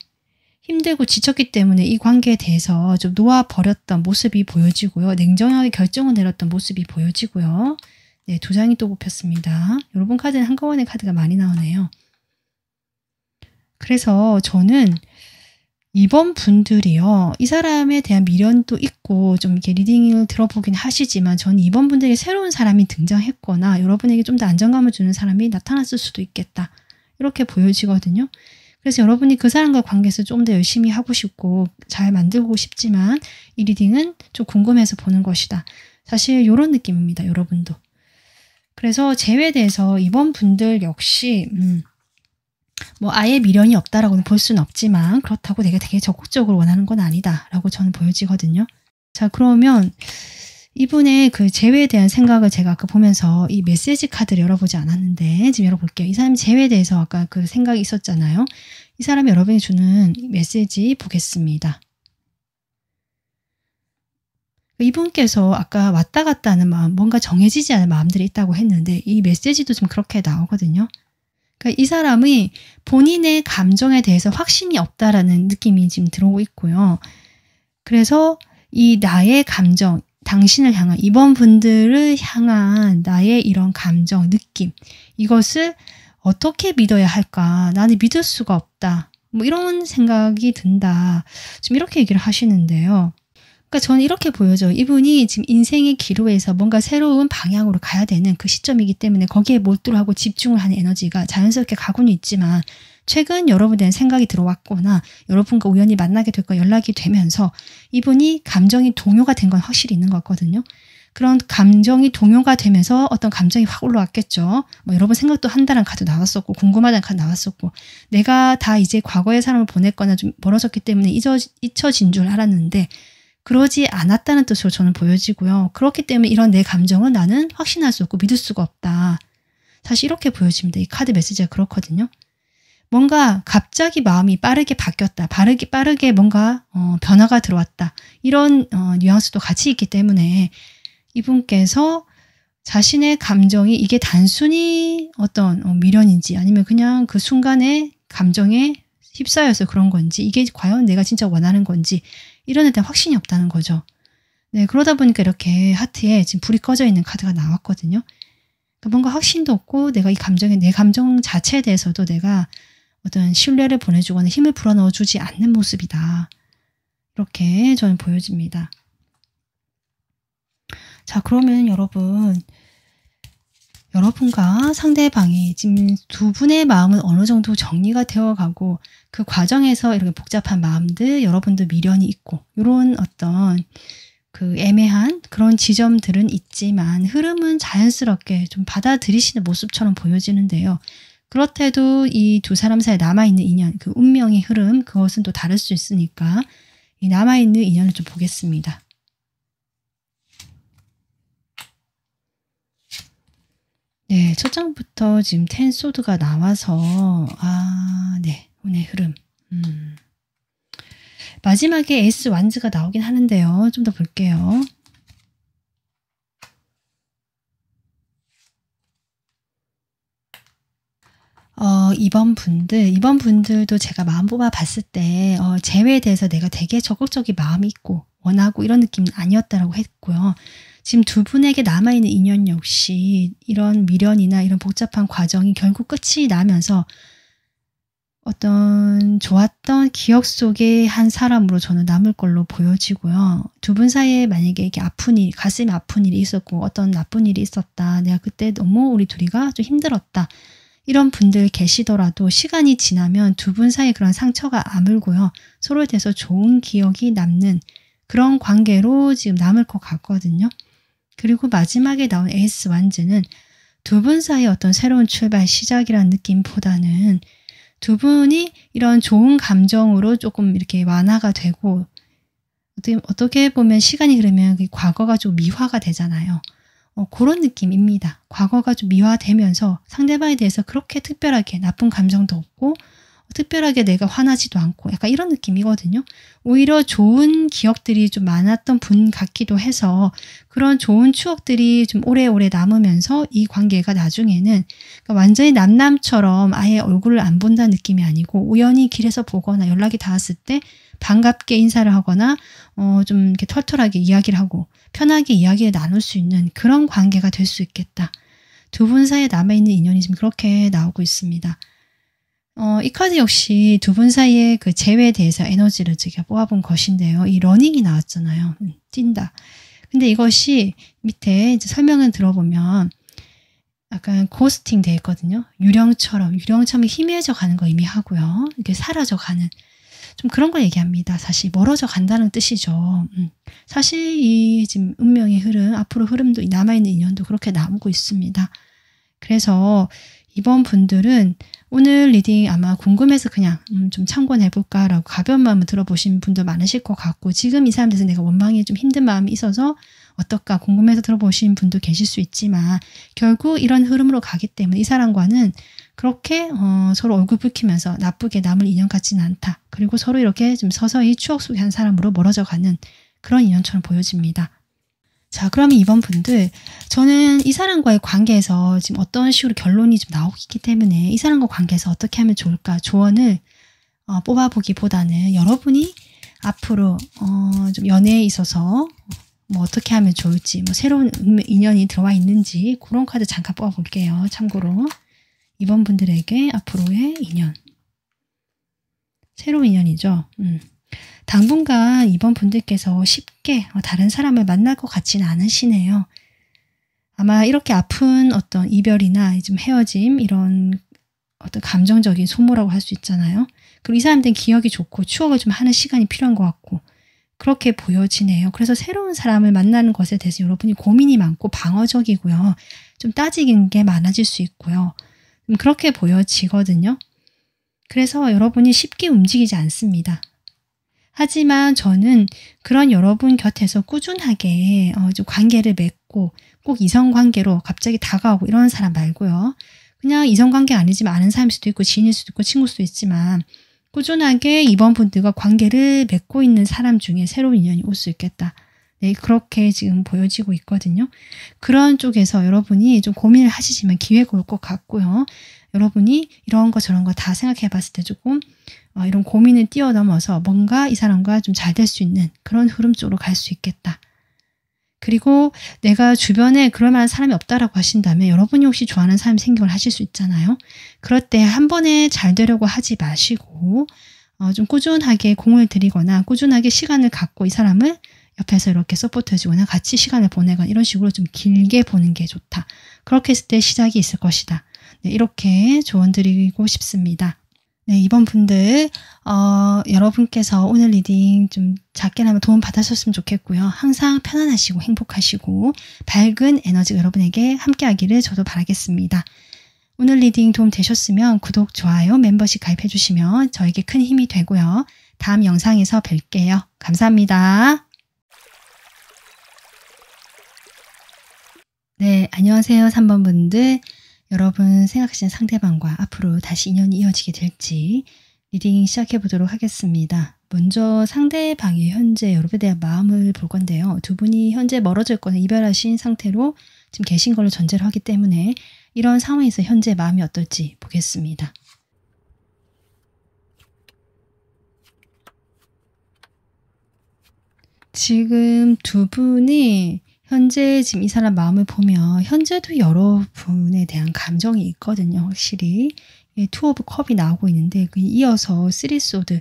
힘들고 지쳤기 때문에 이 관계에 대해서 좀 놓아버렸던 모습이 보여지고요. 냉정하게 결정을 내렸던 모습이 보여지고요. 네, 두 장이 또 뽑혔습니다. 여러분 카드는 한꺼번에 카드가 많이 나오네요. 그래서 저는 이번 분들이요. 이 사람에 대한 미련도 있고 좀 이렇게 리딩을 들어보긴 하시지만 저는 이번 분들이 새로운 사람이 등장했거나 여러분에게 좀 더 안정감을 주는 사람이 나타났을 수도 있겠다. 이렇게 보여지거든요. 그래서 여러분이 그 사람과 관계에서 좀 더 열심히 하고 싶고 잘 만들고 싶지만 이 리딩은 좀 궁금해서 보는 것이다. 사실 이런 느낌입니다. 여러분도. 그래서 재회에 대해서 이번 분들 역시 뭐 아예 미련이 없다라고는 볼 수는 없지만 그렇다고 내가 되게 적극적으로 원하는 건 아니다라고 저는 보여지거든요. 자, 그러면 이분의 그 재회에 대한 생각을 제가 아까 보면서 이 메시지 카드를 열어보지 않았는데 지금 열어볼게요. 이 사람 재회에 대해서 아까 그 생각이 있었잖아요. 이 사람이 여러분이 주는 메시지 보겠습니다. 이분께서 아까 왔다 갔다 하는 마음, 뭔가 정해지지 않은 마음들이 있다고 했는데 이 메시지도 좀 그렇게 나오거든요. 그러니까 이 사람이 본인의 감정에 대해서 확신이 없다라는 느낌이 지금 들어오고 있고요. 그래서 이 나의 감정, 당신을 향한, 이번 분들을 향한 나의 이런 감정, 느낌, 이것을 어떻게 믿어야 할까? 나는 믿을 수가 없다. 뭐 이런 생각이 든다. 지금 이렇게 얘기를 하시는데요. 그러니까 저는 이렇게 보여져요. 이분이 지금 인생의 기로에서 뭔가 새로운 방향으로 가야 되는 그 시점이기 때문에 거기에 몰두를 하고 집중을 하는 에너지가 자연스럽게 가고는 있지만 최근 여러분에 대한 생각이 들어왔거나 여러분과 우연히 만나게 될거 연락이 되면서 이분이 감정이 동요가 된 건 확실히 있는 것 같거든요. 그런 감정이 동요가 되면서 어떤 감정이 확 올라왔겠죠. 뭐 여러분 생각도 한다는 카드 나왔었고 궁금하다는 카드 나왔었고 내가 다 이제 과거의 사람을 보냈거나 좀 멀어졌기 때문에 잊혀진 줄 알았는데 그러지 않았다는 뜻으로 저는 보여지고요. 그렇기 때문에 이런 내 감정은 나는 확신할 수 없고 믿을 수가 없다. 사실 이렇게 보여집니다. 이 카드 메시지가 그렇거든요. 뭔가 갑자기 마음이 빠르게 바뀌었다. 빠르게 뭔가 변화가 들어왔다. 이런 뉘앙스도 같이 있기 때문에 이분께서 자신의 감정이 이게 단순히 어떤 미련인지 아니면 그냥 그 순간의 감정에 휩싸여서 그런 건지 이게 과연 내가 진짜 원하는 건지 이런 데 대한 확신이 없다는 거죠. 네, 그러다 보니까 이렇게 하트에 지금 불이 꺼져 있는 카드가 나왔거든요. 그러니까 뭔가 확신도 없고 내가 내 감정 자체에 대해서도 내가 어떤 신뢰를 보내주거나 힘을 불어넣어주지 않는 모습이다. 이렇게 저는 보여집니다. 자, 그러면 여러분과 상대방이 지금 두 분의 마음은 어느 정도 정리가 되어가고 그 과정에서 이렇게 복잡한 마음들, 여러분도 미련이 있고 이런 어떤 그 애매한 그런 지점들은 있지만 흐름은 자연스럽게 좀 받아들이시는 모습처럼 보여지는데요. 그렇대도 이 두 사람 사이에 남아있는 인연, 그 운명의 흐름, 그것은 또 다를 수 있으니까 이 남아있는 인연을 좀 보겠습니다. 네, 첫 장부터 지금 텐 소드가 나와서 네, 운의 흐름. 마지막에 에이스 완즈가 나오긴 하는데요. 좀 더 볼게요. 이번 분들도 제가 마음 뽑아 봤을 때 재회에 대해서 내가 되게 적극적인 마음이 있고 원하고 이런 느낌은 아니었다라고 했고요. 지금 두 분에게 남아있는 인연 역시 이런 미련이나 이런 복잡한 과정이 결국 끝이 나면서 어떤 좋았던 기억 속의 한 사람으로 저는 남을 걸로 보여지고요. 두 분 사이에 만약에 이렇게 가슴이 아픈 일이 있었고 어떤 나쁜 일이 있었다. 내가 그때 너무 우리 둘이가 좀 힘들었다. 이런 분들 계시더라도 시간이 지나면 두 분 사이에 그런 상처가 아물고요. 서로에 대해서 좋은 기억이 남는 그런 관계로 지금 남을 것 같거든요. 그리고 마지막에 나온 에이스 완즈는 두 분 사이의 어떤 새로운 출발 시작이라는 느낌보다는 두 분이 이런 좋은 감정으로 조금 이렇게 완화가 되고 어떻게 보면 시간이 흐르면 과거가 좀 미화가 되잖아요. 그런 느낌입니다. 과거가 좀 미화되면서 상대방에 대해서 그렇게 특별하게 나쁜 감정도 없고 특별하게 내가 화나지도 않고 약간 이런 느낌이거든요. 오히려 좋은 기억들이 좀 많았던 분 같기도 해서 그런 좋은 추억들이 좀 오래오래 남으면서 이 관계가 나중에는 그러니까 완전히 남남처럼 아예 얼굴을 안 본다는 느낌이 아니고 우연히 길에서 보거나 연락이 닿았을 때 반갑게 인사를 하거나 좀 이렇게 털털하게 이야기를 하고 편하게 이야기를 나눌 수 있는 그런 관계가 될 수 있겠다. 두 분 사이에 남아있는 인연이 지금 그렇게 나오고 있습니다. 이 카드 역시 두 분 사이의 그 재회에 대해서 에너지를 제가 뽑아본 것인데요. 이 러닝이 나왔잖아요. 뛴다. 근데 이것이 밑에 이제 설명을 들어보면 약간 고스팅 되어 있거든요. 유령처럼 희미해져 가는 거 의미하고요. 이렇게 사라져 가는 좀 그런 걸 얘기합니다. 사실 멀어져 간다는 뜻이죠. 사실 이 지금 운명의 흐름, 앞으로 흐름도 남아있는 인연도 그렇게 남고 있습니다. 그래서 이번 분들은 오늘 리딩 아마 궁금해서 그냥 좀 참고해볼까 라고 가벼운 마음을 들어보신 분도 많으실 것 같고 지금 이 사람 대해서 내가 원망이 좀 힘든 마음이 있어서 어떨까 궁금해서 들어보신 분도 계실 수 있지만 결국 이런 흐름으로 가기 때문에 이 사람과는 그렇게 서로 얼굴 붉히면서 나쁘게 남을 인연 같지는 않다. 그리고 서로 이렇게 좀 서서히 추억 속의 한 사람으로 멀어져 가는 그런 인연처럼 보여집니다. 자, 그러면 이번 분들 저는 이 사람과의 관계에서 지금 어떤 식으로 결론이 좀 나오기 때문에 이 사람과 관계에서 어떻게 하면 좋을까 조언을 뽑아보기보다는 여러분이 앞으로 좀 연애에 있어서 뭐 어떻게 하면 좋을지 뭐 새로운 인연이 들어와 있는지 그런 카드 잠깐 뽑아볼게요. 참고로 이번 분들에게 앞으로의 인연 새로운 인연이죠. 당분간 이번 분들께서 쉽게 다른 사람을 만날 것 같지는 않으시네요. 아마 이렇게 아픈 어떤 이별이나 좀 헤어짐 이런 어떤 감정적인 소모라고 할 수 있잖아요. 그리고 이 사람들은 기억이 좋고 추억을 좀 하는 시간이 필요한 것 같고 그렇게 보여지네요. 그래서 새로운 사람을 만나는 것에 대해서 여러분이 고민이 많고 방어적이고요. 좀 따지는 게 많아질 수 있고요. 그렇게 보여지거든요. 그래서 여러분이 쉽게 움직이지 않습니다. 하지만 저는 그런 여러분 곁에서 꾸준하게 좀 관계를 맺고 꼭 이성관계로 갑자기 다가오고 이런 사람 말고요. 그냥 이성관계 아니지만 아는 사람일 수도 있고 지인일 수도 있고 친구일 수도 있지만 꾸준하게 이번 분들과 관계를 맺고 있는 사람 중에 새로운 인연이 올 수 있겠다. 네, 그렇게 지금 보여지고 있거든요. 그런 쪽에서 여러분이 좀 고민을 하시지만 기회가 올 것 같고요. 여러분이 이런 거 저런 거 다 생각해 봤을 때 조금 이런 고민을 뛰어넘어서 뭔가 이 사람과 좀 잘 될 수 있는 그런 흐름 쪽으로 갈 수 있겠다. 그리고 내가 주변에 그럴 만한 사람이 없다라고 하신다면 여러분이 혹시 좋아하는 사람 생각을 하실 수 있잖아요. 그럴 때 한 번에 잘 되려고 하지 마시고 좀 꾸준하게 공을 들이거나 꾸준하게 시간을 갖고 이 사람을 옆에서 이렇게 서포트해주거나 같이 시간을 보내거나 이런 식으로 좀 길게 보는 게 좋다. 그렇게 했을 때 시작이 있을 것이다. 네, 이렇게 조언 드리고 싶습니다. 네, 이번 분들 여러분께서 오늘 리딩 좀 작게나마 도움 받으셨으면 좋겠고요. 항상 편안하시고 행복하시고 밝은 에너지가 여러분에게 함께하기를 저도 바라겠습니다. 오늘 리딩 도움 되셨으면 구독, 좋아요, 멤버십 가입해 주시면 저에게 큰 힘이 되고요. 다음 영상에서 뵐게요. 감사합니다. 네, 안녕하세요. 3번 분들. 여러분 생각하시는 상대방과 앞으로 다시 인연이 이어지게 될지 리딩 시작해 보도록 하겠습니다. 먼저 상대방의 현재 여러분에 대한 마음을 볼 건데요. 두 분이 현재 멀어져 있거나 이별하신 상태로 지금 계신 걸로 전제를 하기 때문에 이런 상황에서 현재 마음이 어떨지 보겠습니다. 지금 두 분이 현재 지금 이 사람 마음을 보면 현재도 여러분에 대한 감정이 있거든요. 확실히 투 오브 컵이 나오고 있는데 그 이어서 쓰리 소드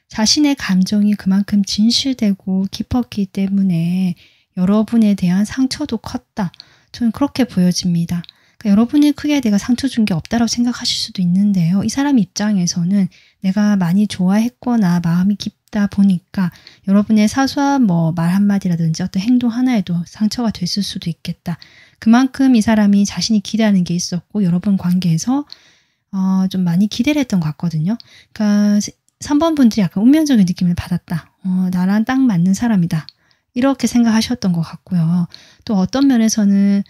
자신의 감정이 그만큼 진실되고 깊었기 때문에 여러분에 대한 상처도 컸다. 저는 그렇게 보여집니다. 그러니까 여러분이 크게 내가 상처 준 게 없다라고 생각하실 수도 있는데요. 이 사람 입장에서는 내가 많이 좋아했거나 마음이 깊다 보니까 여러분의 사소한 말 한마디라든지 어떤 행동 하나에도 상처가 됐을 수도 있겠다. 그만큼 이 사람이 자신이 기대하는 게 있었고 여러분 관계에서 좀 많이 기대를 했던 것 같거든요. 그러니까 3번 분들이 약간 운명적인 느낌을 받았다. 나랑 딱 맞는 사람이다. 이렇게 생각하셨던 것 같고요. 또 어떤 면에서는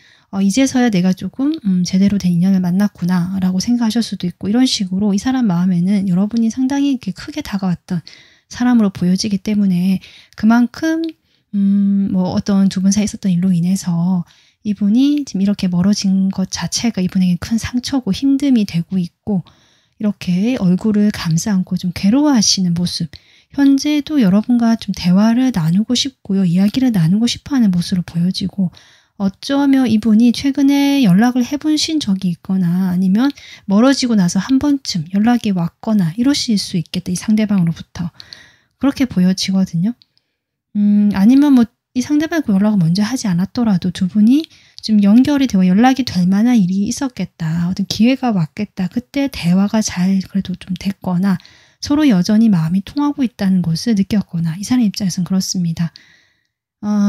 이제서야 내가 조금 제대로 된 인연을 만났구나 라고 생각하실 수도 있고 이런 식으로 이 사람 마음에는 여러분이 상당히 이렇게 크게 다가왔던 사람으로 보여지기 때문에 그만큼 어떤 두 분 사이에 있었던 일로 인해서 이분이 지금 이렇게 멀어진 것 자체가 이분에게 큰 상처고 힘듦이 되고 있고 이렇게 얼굴을 감싸 안고 좀 괴로워하시는 모습 현재도 여러분과 좀 대화를 나누고 싶고요. 이야기를 나누고 싶어하는 모습으로 보여지고 어쩌면 이분이 최근에 연락을 해보신 적이 있거나 아니면 멀어지고 나서 한 번쯤 연락이 왔거나 이러실 수 있겠다. 이 상대방으로부터. 그렇게 보여지거든요. 아니면 이 상대방과 연락을 먼저 하지 않았더라도 두 분이 좀 연결이 되고 연락이 될 만한 일이 있었겠다. 어떤 기회가 왔겠다. 그때 대화가 잘 그래도 좀 됐거나 서로 여전히 마음이 통하고 있다는 것을 느꼈거나 이 사람 입장에서는 그렇습니다.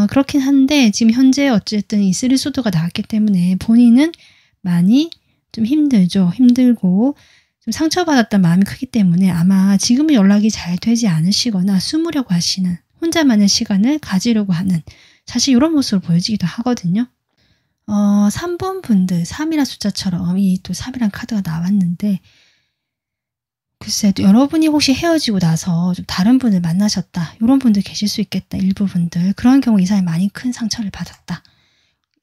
그렇긴 한데 지금 현재 어쨌든 이 쓰리소드가 나왔기 때문에 본인은 많이 좀 힘들죠. 힘들고 좀 상처받았던 마음이 크기 때문에 아마 지금은 연락이 잘 되지 않으시거나 숨으려고 하시는 혼자만의 시간을 가지려고 하는 사실 이런 모습을 보여지기도 하거든요. 3번 분들 3이란 숫자처럼 이 또 3이란 카드가 나왔는데 글쎄 여러분이 혹시 헤어지고 나서 좀 다른 분을 만나셨다. 이런 분들 계실 수 있겠다. 일부 분들. 그런 경우 이 사람이 많이 큰 상처를 받았다.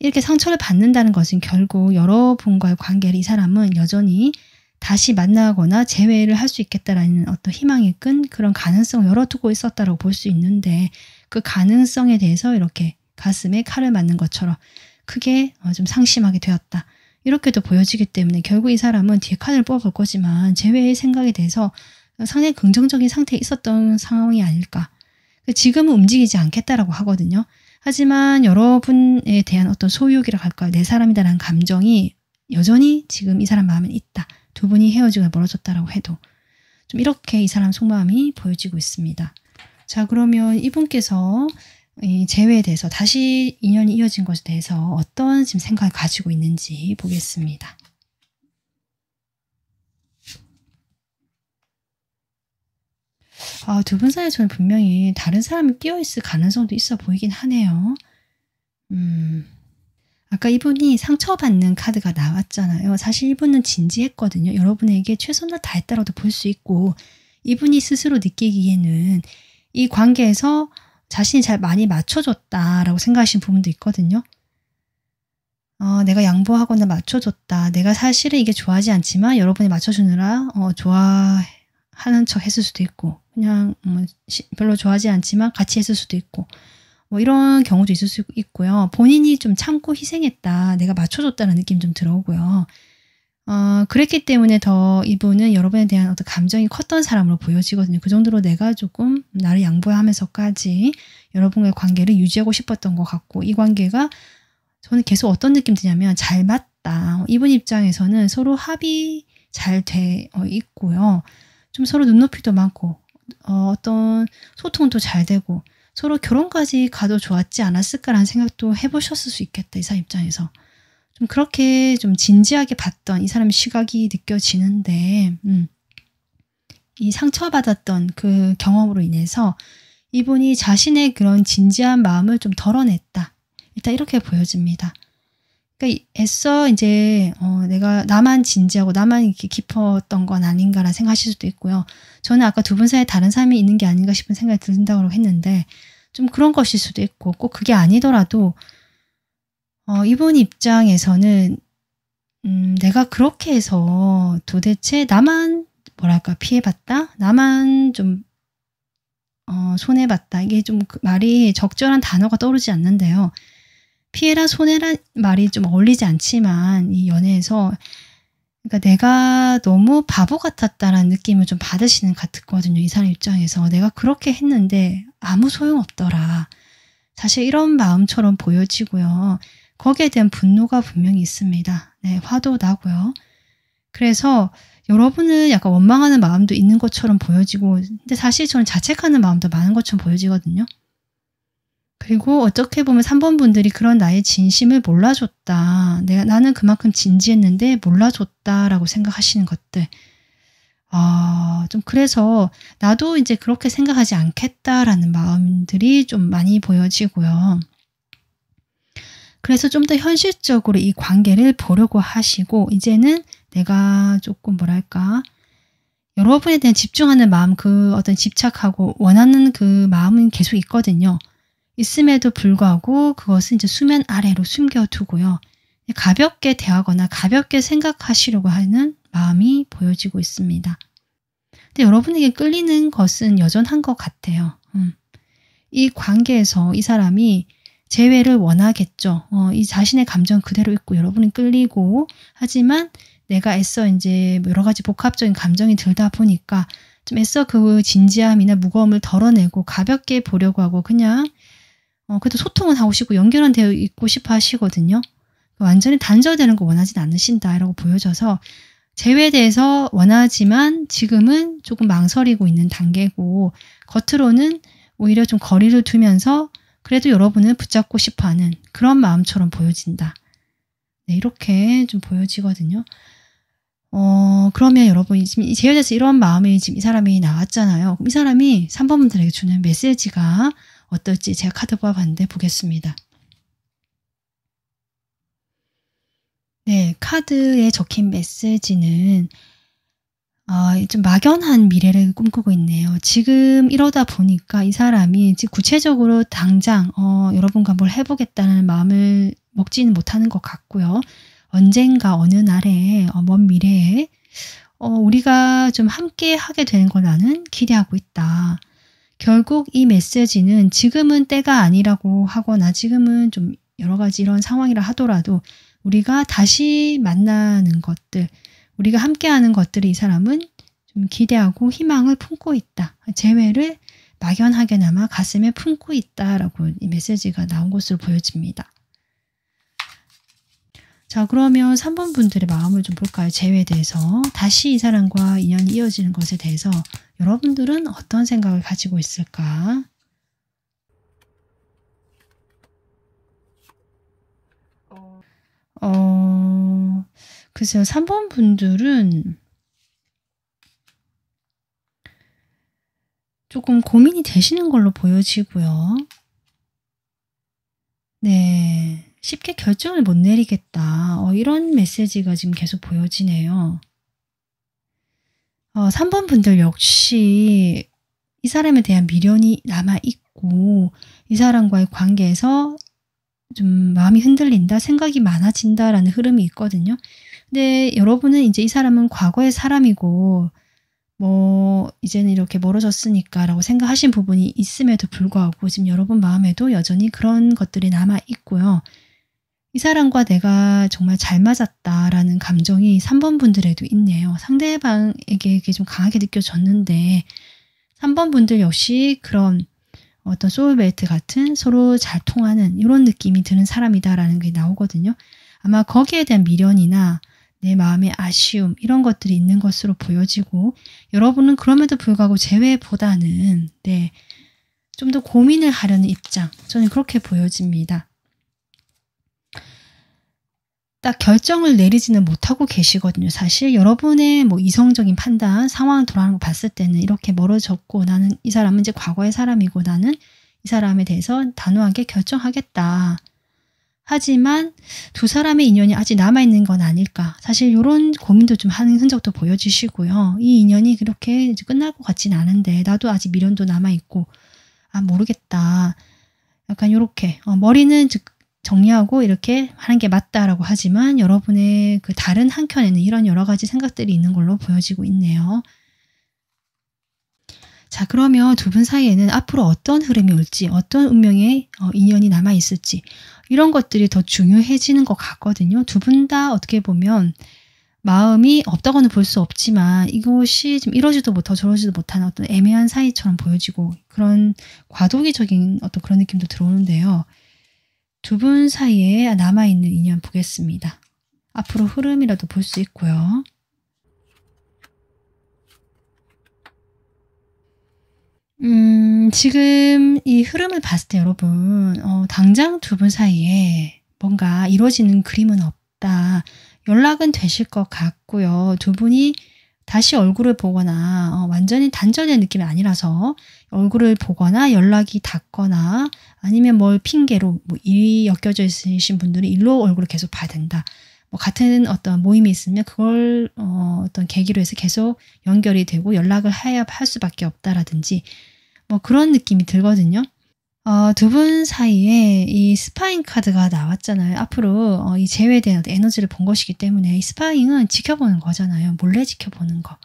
이렇게 상처를 받는다는 것은 결국 여러분과의 관계를 이 사람은 여전히 다시 만나거나 재회를 할 수 있겠다라는 어떤 희망이 끈 그런 가능성을 열어두고 있었다고 볼 수 있는데 그 가능성에 대해서 이렇게 가슴에 칼을 맞는 것처럼 크게 좀 상심하게 되었다. 이렇게도 보여지기 때문에 결국 이 사람은 뒤에 카드를 뽑아볼 거지만 재회의 생각에 대해서 상당히 긍정적인 상태에 있었던 상황이 아닐까. 지금은 움직이지 않겠다라고 하거든요. 하지만 여러분에 대한 어떤 소유욕이라 할까요? 내 사람이다라는 감정이 여전히 지금 이 사람 마음에 있다. 두 분이 헤어지고 멀어졌다라고 해도 좀 이렇게 이 사람 속마음이 보여지고 있습니다. 자, 그러면 이분께서 이 재회에 대해서 다시 인연이 이어진 것에 대해서 어떤 지금 생각을 가지고 있는지 보겠습니다. 두 분 사이에 저는 분명히 다른 사람이 끼어있을 가능성도 있어 보이긴 하네요. 아까 이분이 상처받는 카드가 나왔잖아요. 사실 이분은 진지했거든요. 여러분에게 최선을 다했다라도 볼 수 있고 이분이 스스로 느끼기에는 이 관계에서 자신이 잘 많이 맞춰줬다라고 생각하시는 부분도 있거든요. 내가 양보하거나 맞춰줬다. 내가 사실은 이게 좋아하지 않지만 여러분이 맞춰주느라 좋아하는 척 했을 수도 있고 그냥 별로 좋아하지 않지만 같이 했을 수도 있고 뭐 이런 경우도 있을 수 있고요. 본인이 좀 참고 희생했다. 내가 맞춰줬다는 느낌 좀 들어오고요. 그랬기 때문에 더 이분은 여러분에 대한 어떤 감정이 컸던 사람으로 보여지거든요. 그 정도로 내가 조금 나를 양보하면서까지 여러분과의 관계를 유지하고 싶었던 것 같고 이 관계가 저는 계속 어떤 느낌 드냐면 잘 맞다. 이분 입장에서는 서로 합의 잘 돼 있고요. 좀 서로 눈높이도 많고 어떤 소통도 잘 되고 서로 결혼까지 가도 좋았지 않았을까라는 생각도 해보셨을 수 있겠다. 이 사람 입장에서. 좀 그렇게 좀 진지하게 봤던 이 사람의 시각이 느껴지는데 이 상처받았던 그 경험으로 인해서 이분이 자신의 그런 진지한 마음을 좀 덜어냈다. 일단 이렇게 보여집니다. 그러니까 애써 이제 내가 나만 진지하고 나만 이렇게 깊었던 건 아닌가라는 생각하실 수도 있고요. 저는 아까 두 분 사이에 다른 사람이 있는 게 아닌가 싶은 생각이 든다고 했는데 좀 그런 것일 수도 있고 꼭 그게 아니더라도 이분 입장에서는 내가 그렇게 해서 도대체 나만 뭐랄까 피해봤다? 나만 좀 손해봤다. 이게 좀 말이 적절한 단어가 떠오르지 않는데요. 피해라 손해란 말이 좀 어울리지 않지만 이 연애에서 그러니까 내가 너무 바보 같았다라는 느낌을 좀 받으시는 것 같거든요. 이 사람 입장에서 내가 그렇게 했는데 아무 소용없더라. 사실 이런 마음처럼 보여지고요. 거기에 대한 분노가 분명히 있습니다. 네, 화도 나고요. 그래서 여러분은 약간 원망하는 마음도 있는 것처럼 보여지고 근데 사실 저는 자책하는 마음도 많은 것처럼 보여지거든요. 그리고 어떻게 보면 3번 분들이 그런 나의 진심을 몰라줬다. 나는 그만큼 진지했는데 몰라줬다라고 생각하시는 것들. 좀 그래서 나도 이제 그렇게 생각하지 않겠다라는 마음들이 좀 많이 보여지고요. 그래서 좀 더 현실적으로 이 관계를 보려고 하시고 이제는 내가 조금 뭐랄까 여러분에 대한 집중하는 마음 그 어떤 집착하고 원하는 그 마음은 계속 있거든요. 있음에도 불구하고 그것은 이제 수면 아래로 숨겨두고요. 가볍게 대하거나 가볍게 생각하시려고 하는 마음이 보여지고 있습니다. 근데 여러분에게 끌리는 것은 여전한 것 같아요. 이 관계에서 이 사람이 재회를 원하겠죠. 이 자신의 감정 그대로 있고 여러분은 끌리고 하지만 내가 애써 이제 여러 가지 복합적인 감정이 들다 보니까 좀 애써 그 진지함이나 무거움을 덜어내고 가볍게 보려고 하고 그냥 그래도 소통은 하고 싶고 연결은 되어 있고 싶어 하시거든요. 완전히 단절되는 거 원하진 않으신다라고 보여져서 재회에 대해서 원하지만 지금은 조금 망설이고 있는 단계고 겉으로는 오히려 좀 거리를 두면서 그래도 여러분을 붙잡고 싶어하는 그런 마음처럼 보여진다. 네, 이렇게 좀 보여지거든요. 그러면 여러분 지금 이 재회에 대해서 이런 마음이 지금 이 사람이 나왔잖아요. 그럼 이 사람이 3번 분들에게 주는 메시지가 어떨지 제가 카드 뽑아봤는데 보겠습니다. 네, 카드에 적힌 메시지는 좀 막연한 미래를 꿈꾸고 있네요. 지금 이러다 보니까 이 사람이 지금 구체적으로 당장 여러분과 뭘 해보겠다는 마음을 먹지는 못하는 것 같고요. 언젠가 어느 날에 먼 미래에 우리가 좀 함께 하게 되는 걸 나는 기대하고 있다. 결국 이 메시지는 지금은 때가 아니라고 하거나 지금은 좀 여러 가지 이런 상황이라 하더라도 우리가 다시 만나는 것들, 우리가 함께하는 것들을 이 사람은 좀 기대하고 희망을 품고 있다. 재회를 막연하게나마 가슴에 품고 있다라고 이 메시지가 나온 것으로 보여집니다. 자, 그러면 3번 분들의 마음을 좀 볼까요? 재회에 대해서. 다시 이 사람과 인연이 이어지는 것에 대해서 여러분들은 어떤 생각을 가지고 있을까? 글쎄요. 3번 분들은 조금 고민이 되시는 걸로 보여지고요. 네. 쉽게 결정을 못 내리겠다. 이런 메시지가 지금 계속 보여지네요. 3번 분들 역시 이 사람에 대한 미련이 남아있고 이 사람과의 관계에서 좀 마음이 흔들린다, 생각이 많아진다라는 흐름이 있거든요. 근데 여러분은 이제 이 사람은 과거의 사람이고 뭐 이제는 이렇게 멀어졌으니까 라고 생각하신 부분이 있음에도 불구하고 지금 여러분 마음에도 여전히 그런 것들이 남아있고요. 이 사람과 내가 정말 잘 맞았다라는 감정이 3번 분들에도 있네요. 상대방에게 이게 좀 강하게 느껴졌는데 3번 분들 역시 그런 어떤 소울메이트 같은 서로 잘 통하는 이런 느낌이 드는 사람이다라는 게 나오거든요. 아마 거기에 대한 미련이나 내 마음의 아쉬움 이런 것들이 있는 것으로 보여지고 여러분은 그럼에도 불구하고 재회보다는 좀 더 고민을 하려는 입장, 저는 그렇게 보여집니다. 딱 결정을 내리지는 못하고 계시거든요. 사실 여러분의 뭐 이성적인 판단, 상황 돌아가는 거 봤을 때는 이렇게 멀어졌고 나는 이 사람은 이제 과거의 사람이고 나는 이 사람에 대해서 단호하게 결정하겠다. 하지만 두 사람의 인연이 아직 남아있는 건 아닐까. 사실 이런 고민도 좀 하는 흔적도 보여주시고요. 이 인연이 그렇게 이제 끝날 것 같진 않은데 나도 아직 미련도 남아있고 모르겠다. 약간 이렇게 머리는 정리하고 이렇게 하는 게 맞다라고 하지만 여러분의 그 다른 한켠에는 이런 여러 가지 생각들이 있는 걸로 보여지고 있네요. 자, 그러면 두 분 사이에는 앞으로 어떤 흐름이 올지, 어떤 운명의 인연이 남아있을지 이런 것들이 더 중요해지는 것 같거든요. 두 분 다 어떻게 보면 마음이 없다고는 볼 수 없지만 이것이 좀 이러지도 못하고 저러지도 못하는 어떤 애매한 사이처럼 보여지고 그런 과도기적인 어떤 그런 느낌도 들어오는데요. 두 분 사이에 남아있는 인연 보겠습니다. 앞으로 흐름이라도 볼 수 있고요. 지금 이 흐름을 봤을 때 여러분 당장 두 분 사이에 뭔가 이루어지는 그림은 없다. 연락은 되실 것 같고요. 두 분이 다시 얼굴을 보거나 완전히 단절된 느낌이 아니라서 얼굴을 보거나 연락이 닿거나 아니면 뭘 핑계로 뭐 일이 엮여져 있으신 분들은 일로 얼굴을 계속 봐야 된다. 뭐 같은 어떤 모임이 있으면 그걸 어떤 계기로 해서 계속 연결이 되고 연락을 해야 할 수밖에 없다라든지 뭐 그런 느낌이 들거든요. 두 분 사이에 이 스파잉 카드가 나왔잖아요. 앞으로 이 재회에 대한 에너지를 본 것이기 때문에 이 스파잉은 지켜보는 거잖아요. 몰래 지켜보는 거.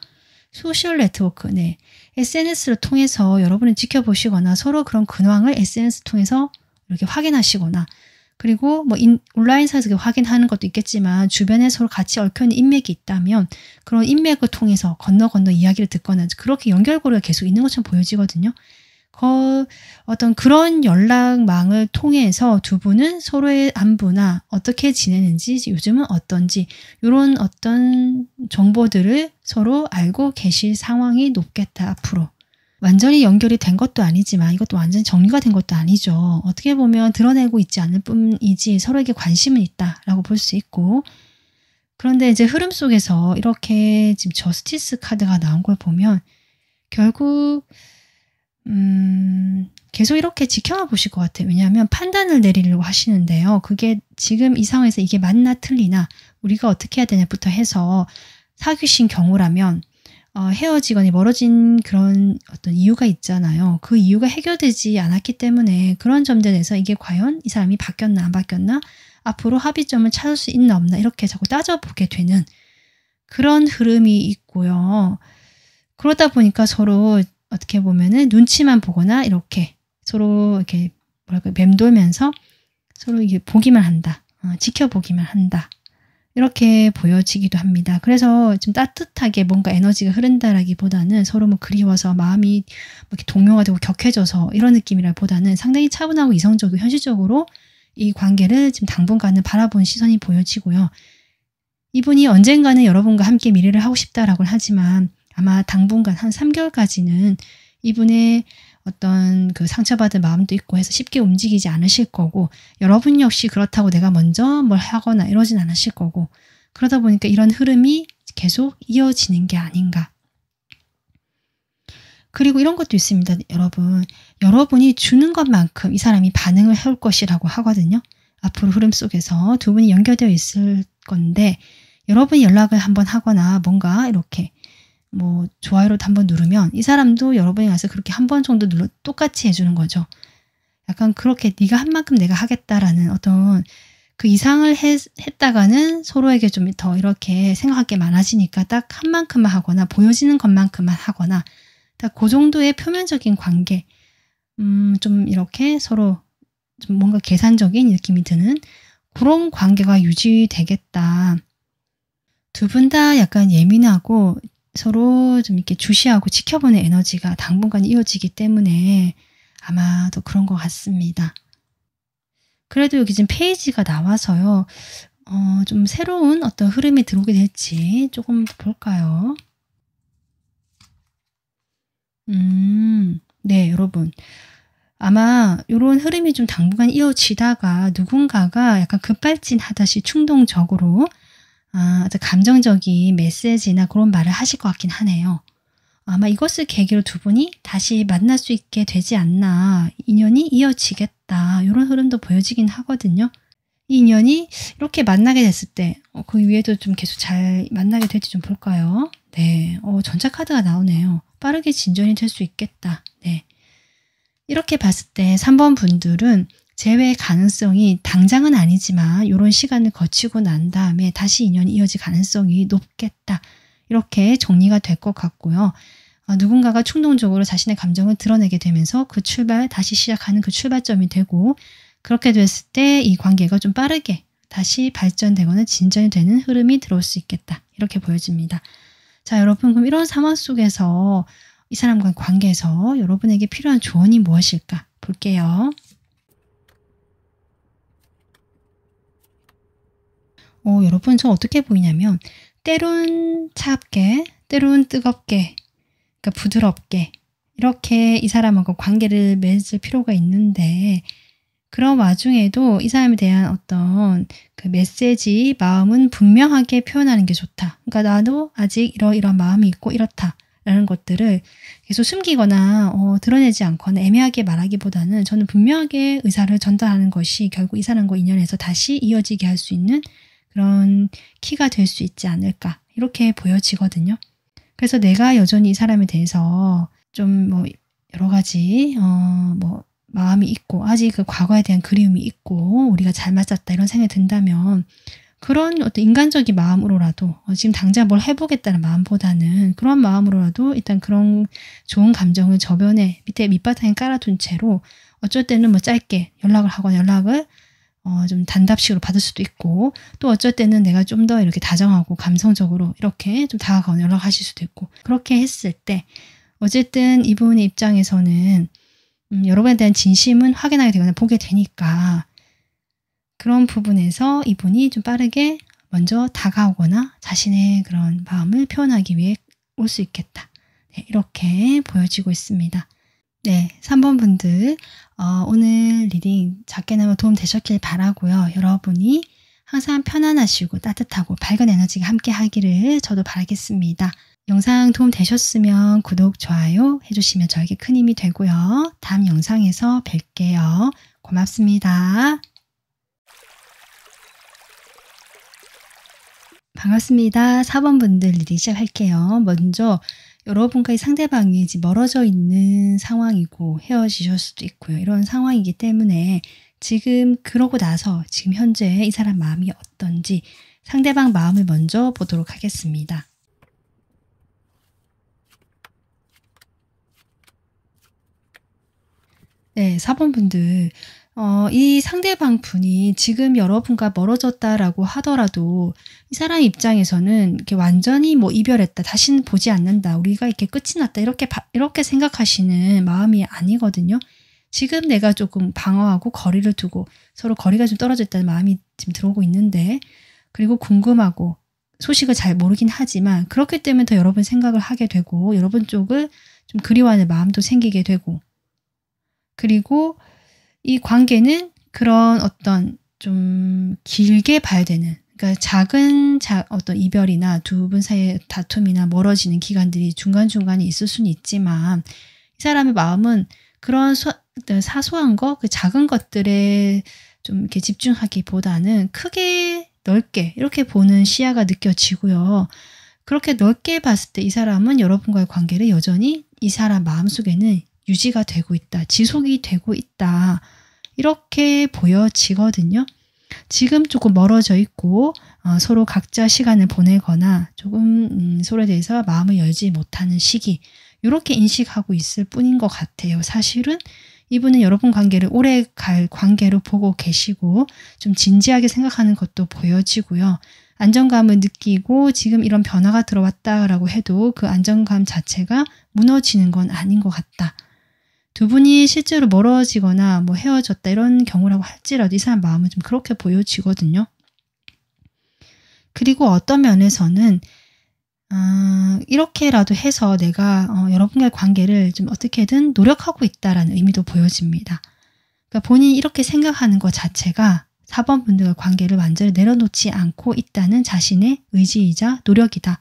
소셜 네트워크, SNS를 통해서 여러분을 지켜보시거나 서로 그런 근황을 SNS 통해서 이렇게 확인하시거나 그리고 뭐 온라인상에서 확인하는 것도 있겠지만 주변에 서로 같이 얽혀있는 인맥이 있다면 그런 인맥을 통해서 건너 이야기를 듣거나 그렇게 연결고리가 계속 있는 것처럼 보여지거든요. 어떤 그런 연락망을 통해서 두 분은 서로의 안부나 어떻게 지내는지 요즘은 어떤지 이런 어떤 정보들을 서로 알고 계실 상황이 높겠다 앞으로. 완전히 연결이 된 것도 아니지만 이것도 완전히 정리가 된 것도 아니죠. 어떻게 보면 드러내고 있지 않을 뿐이지 서로에게 관심은 있다라고 볼 수 있고 그런데 이제 흐름 속에서 이렇게 지금 저스티스 카드가 나온 걸 보면 결국 계속 이렇게 지켜봐 보실 것 같아요. 왜냐하면 판단을 내리려고 하시는데요. 그게 지금 이 상황에서 이게 맞나 틀리나 우리가 어떻게 해야 되냐부터 해서 사귀신 경우라면 헤어지거나 멀어진 그런 어떤 이유가 있잖아요. 그 이유가 해결되지 않았기 때문에 그런 점들에 대해서 이게 과연 이 사람이 바뀌었나 안 바뀌었나 앞으로 합의점을 찾을 수 있나 없나 이렇게 자꾸 따져보게 되는 그런 흐름이 있고요. 그러다 보니까 서로 어떻게 보면은 눈치만 보거나 이렇게 서로 이렇게 맴돌면서 서로 이게 보기만 한다. 지켜보기만 한다. 이렇게 보여지기도 합니다. 그래서 좀 따뜻하게 뭔가 에너지가 흐른다라기보다는 서로 뭐 그리워서 마음이 뭐 이렇게 동요가 되고 격해져서 이런 느낌이라기보다는 상당히 차분하고 이성적이고 현실적으로 이 관계를 지금 당분간은 바라보는 시선이 보여지고요. 이분이 언젠가는 여러분과 함께 미래를 하고 싶다라고 하지만 아마 당분간 한 3개월까지는 이분의 어떤 그 상처받은 마음도 있고 해서 쉽게 움직이지 않으실 거고, 여러분 역시 그렇다고 내가 먼저 뭘 하거나 이러진 않으실 거고, 그러다 보니까 이런 흐름이 계속 이어지는 게 아닌가. 그리고 이런 것도 있습니다. 여러분이 주는 것만큼 이 사람이 반응을 해올 것이라고 하거든요. 앞으로 흐름 속에서 두 분이 연결되어 있을 건데, 여러분이 연락을 한번 하거나 뭔가 이렇게 뭐 좋아요로 한번 누르면 이 사람도 여러분이 가서 그렇게 한 번 정도 눌러 똑같이 해주는 거죠. 약간 그렇게 네가 한 만큼 내가 하겠다라는 어떤 그 이상을 했다가는 서로에게 좀 더 이렇게 생각할 게 많아지니까 딱 한 만큼만 하거나 보여지는 것만큼만 하거나 딱 그 정도의 표면적인 관계, 좀 이렇게 서로 좀 뭔가 계산적인 느낌이 드는 그런 관계가 유지되겠다. 두 분 다 약간 예민하고 서로 좀 이렇게 주시하고 지켜보는 에너지가 당분간 이어지기 때문에 아마도 그런 것 같습니다. 그래도 여기 지금 페이지가 나와서요. 좀 새로운 어떤 흐름이 들어오게 될지 조금 볼까요? 네, 여러분. 아마 이런 흐름이 좀 당분간 이어지다가 누군가가 약간 급발진하듯이 충동적으로 아주 감정적인 메시지나 그런 말을 하실 것 같긴 하네요. 아마 이것을 계기로 두 분이 다시 만날 수 있게 되지 않나, 인연이 이어지겠다 이런 흐름도 보여지긴 하거든요. 이 인연이 이렇게 만나게 됐을 때 그 위에도 좀 계속 잘 만나게 될지 좀 볼까요? 네, 전차 카드가 나오네요. 빠르게 진전이 될 수 있겠다. 네, 이렇게 봤을 때 3번 분들은 재회 가능성이 당장은 아니지만 이런 시간을 거치고 난 다음에 다시 인연이 이어질 가능성이 높겠다. 이렇게 정리가 될 것 같고요. 누군가가 충동적으로 자신의 감정을 드러내게 되면서 그 다시 시작하는 그 출발점이 되고, 그렇게 됐을 때 이 관계가 좀 빠르게 다시 발전되거나 진전이 되는 흐름이 들어올 수 있겠다. 이렇게 보여집니다. 자, 여러분, 그럼 이런 상황 속에서 이 사람과의 관계에서 여러분에게 필요한 조언이 무엇일까 볼게요. 여러분, 저 어떻게 보이냐면 때론 차갑게, 때론 뜨겁게, 그러니까 부드럽게 이렇게 이 사람하고 관계를 맺을 필요가 있는데, 그런 와중에도 이 사람에 대한 어떤 그 메시지, 마음은 분명하게 표현하는 게 좋다. 그러니까 나도 아직 이런 마음이 있고 이렇다라는 것들을 계속 숨기거나 드러내지 않거나 애매하게 말하기보다는 저는 분명하게 의사를 전달하는 것이 결국 이 사람과 인연에서 다시 이어지게 할 수 있는 그런 키가 될 수 있지 않을까, 이렇게 보여지거든요. 그래서 내가 여전히 이 사람에 대해서 좀 뭐 여러 가지 뭐 마음이 있고 아직 그 과거에 대한 그리움이 있고 우리가 잘 맞았다 이런 생각이 든다면, 그런 어떤 인간적인 마음으로라도 지금 당장 뭘 해보겠다는 마음보다는 그런 마음으로라도 일단 그런 좋은 감정을 저변에 밑에 밑바탕에 깔아둔 채로 어쩔 때는 뭐 짧게 연락을 하거나 연락을 좀 단답식으로 받을 수도 있고, 또 어쩔 때는 내가 좀 더 이렇게 다정하고 감성적으로 이렇게 좀 다가가거나 연락하실 수도 있고, 그렇게 했을 때 어쨌든 이분의 입장에서는 여러분에 대한 진심은 확인하게 되거나 보게 되니까 그런 부분에서 이분이 좀 빠르게 먼저 다가오거나 자신의 그런 마음을 표현하기 위해 올 수 있겠다. 네, 이렇게 보여지고 있습니다. 네, 3번 분들 오늘 리딩 작게나마 도움 되셨길 바라고요. 여러분이 항상 편안하시고 따뜻하고 밝은 에너지가 함께 하기를 저도 바라겠습니다. 영상 도움 되셨으면 구독, 좋아요 해주시면 저에게 큰 힘이 되고요. 다음 영상에서 뵐게요. 고맙습니다. 반갑습니다. 4번 분들 리딩 시작할게요. 먼저 여러분과 상대방이 멀어져 있는 상황이고 헤어지실 수도 있고요. 이런 상황이기 때문에 지금 그러고 나서 지금 현재 이 사람 마음이 어떤지 상대방 마음을 먼저 보도록 하겠습니다. 네, 4번 분들 이 상대방 분이 지금 여러분과 멀어졌다라고 하더라도 이 사람 입장에서는 이렇게 완전히 뭐 이별했다, 다시는 보지 않는다, 우리가 이렇게 끝이 났다 이렇게 생각하시는 마음이 아니거든요. 지금 내가 조금 방어하고 거리를 두고 서로 거리가 좀 떨어져 있다는 마음이 지금 들어오고 있는데, 그리고 궁금하고 소식을 잘 모르긴 하지만 그렇기 때문에 더 여러분 생각을 하게 되고 여러분 쪽을 좀 그리워하는 마음도 생기게 되고, 그리고 이 관계는 그런 어떤 좀 길게 봐야 되는, 그러니까 작은 어떤 이별이나 두 분 사이의 다툼이나 멀어지는 기간들이 중간중간에 있을 수는 있지만 이 사람의 마음은 그런 사소한 거, 그 작은 것들에 좀 이렇게 집중하기보다는 크게 넓게 이렇게 보는 시야가 느껴지고요. 그렇게 넓게 봤을 때 이 사람은 여러분과의 관계를 여전히 이 사람 마음속에는 유지가 되고 있다, 지속이 되고 있다, 이렇게 보여지거든요. 지금 조금 멀어져 있고 서로 각자 시간을 보내거나 조금 서로에 대해서 마음을 열지 못하는 시기, 이렇게 인식하고 있을 뿐인 것 같아요. 사실은 이분은 여러분 관계를 오래 갈 관계로 보고 계시고 좀 진지하게 생각하는 것도 보여지고요. 안정감을 느끼고 지금 이런 변화가 들어왔다라고 해도 그 안정감 자체가 무너지는 건 아닌 것 같다. 두 분이 실제로 멀어지거나 뭐 헤어졌다 이런 경우라고 할지라도 이 사람 마음은 좀 그렇게 보여지거든요. 그리고 어떤 면에서는 이렇게라도 해서 내가 여러분과의 관계를 좀 어떻게든 노력하고 있다라는 의미도 보여집니다. 그러니까 본인이 이렇게 생각하는 것 자체가 4번 분들과 관계를 완전히 내려놓지 않고 있다는 자신의 의지이자 노력이다.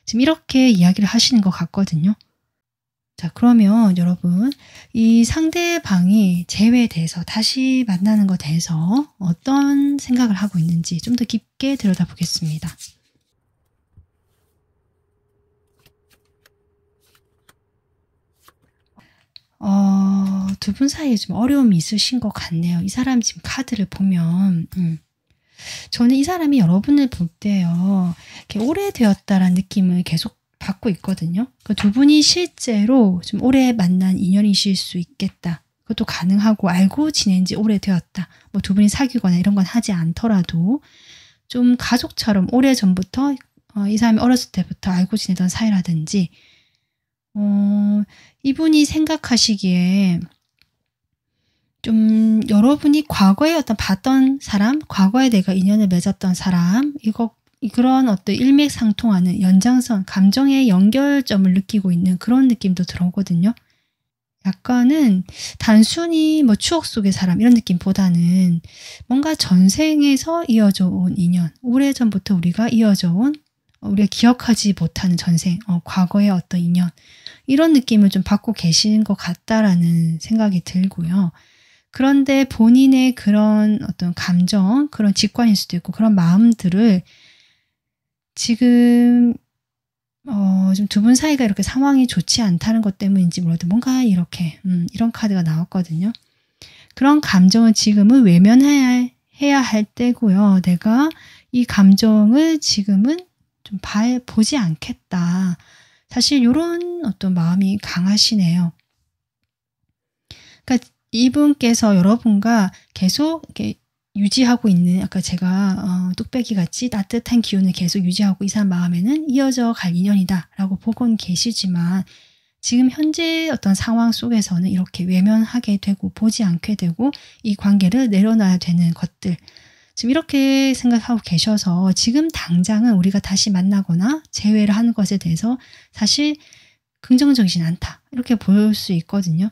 지금 이렇게 이야기를 하시는 것 같거든요. 자, 그러면 여러분, 이 상대방이 재회에 대해서 다시 만나는 것에 대해서 어떤 생각을 하고 있는지 좀 더 깊게 들여다보겠습니다. 두 분 사이에 좀 어려움이 있으신 것 같네요. 이 사람 지금 카드를 보면 저는 이 사람이 여러분을 볼 때요, 이렇게 오래되었다라는 느낌을 계속 받고 있거든요. 그 두 분이 실제로 좀 오래 만난 인연이실 수 있겠다. 그것도 가능하고 알고 지낸 지 오래되었다. 뭐 두 분이 사귀거나 이런 건 하지 않더라도 좀 가족처럼 오래전부터 이 사람이 어렸을 때부터 알고 지내던 사이라든지 이분이 생각하시기에 좀 여러분이 과거에 어떤 봤던 사람, 과거에 내가 인연을 맺었던 사람, 그런 어떤 일맥상통하는 연장선, 감정의 연결점을 느끼고 있는 그런 느낌도 들어오거든요. 약간은 단순히 뭐 추억 속의 사람 이런 느낌보다는 뭔가 전생에서 이어져 온 인연, 오래전부터 우리가 이어져 온, 우리가 기억하지 못하는 전생, 과거의 어떤 인연, 이런 느낌을 좀 받고 계시는 것 같다라는 생각이 들고요. 그런데 본인의 그런 어떤 감정, 그런 직관일 수도 있고 그런 마음들을 지금 좀 두 분 사이가 이렇게 상황이 좋지 않다는 것 때문인지 몰라도 뭔가 이렇게 이런 카드가 나왔거든요. 그런 감정을 지금은 외면해야 할 때고요. 내가 이 감정을 지금은 좀 보지 않겠다. 사실 이런 어떤 마음이 강하시네요. 그러니까 이분께서 여러분과 계속 이렇게 유지하고 있는, 아까 제가 뚝배기 같이 따뜻한 기운을 계속 유지하고 이 사람 마음에는 이어져 갈 인연이다 라고 보고는 계시지만 지금 현재 어떤 상황 속에서는 이렇게 외면하게 되고 보지 않게 되고 이 관계를 내려놔야 되는 것들, 지금 이렇게 생각하고 계셔서 지금 당장은 우리가 다시 만나거나 재회를 하는 것에 대해서 사실 긍정적이진 않다, 이렇게 보일 수 있거든요.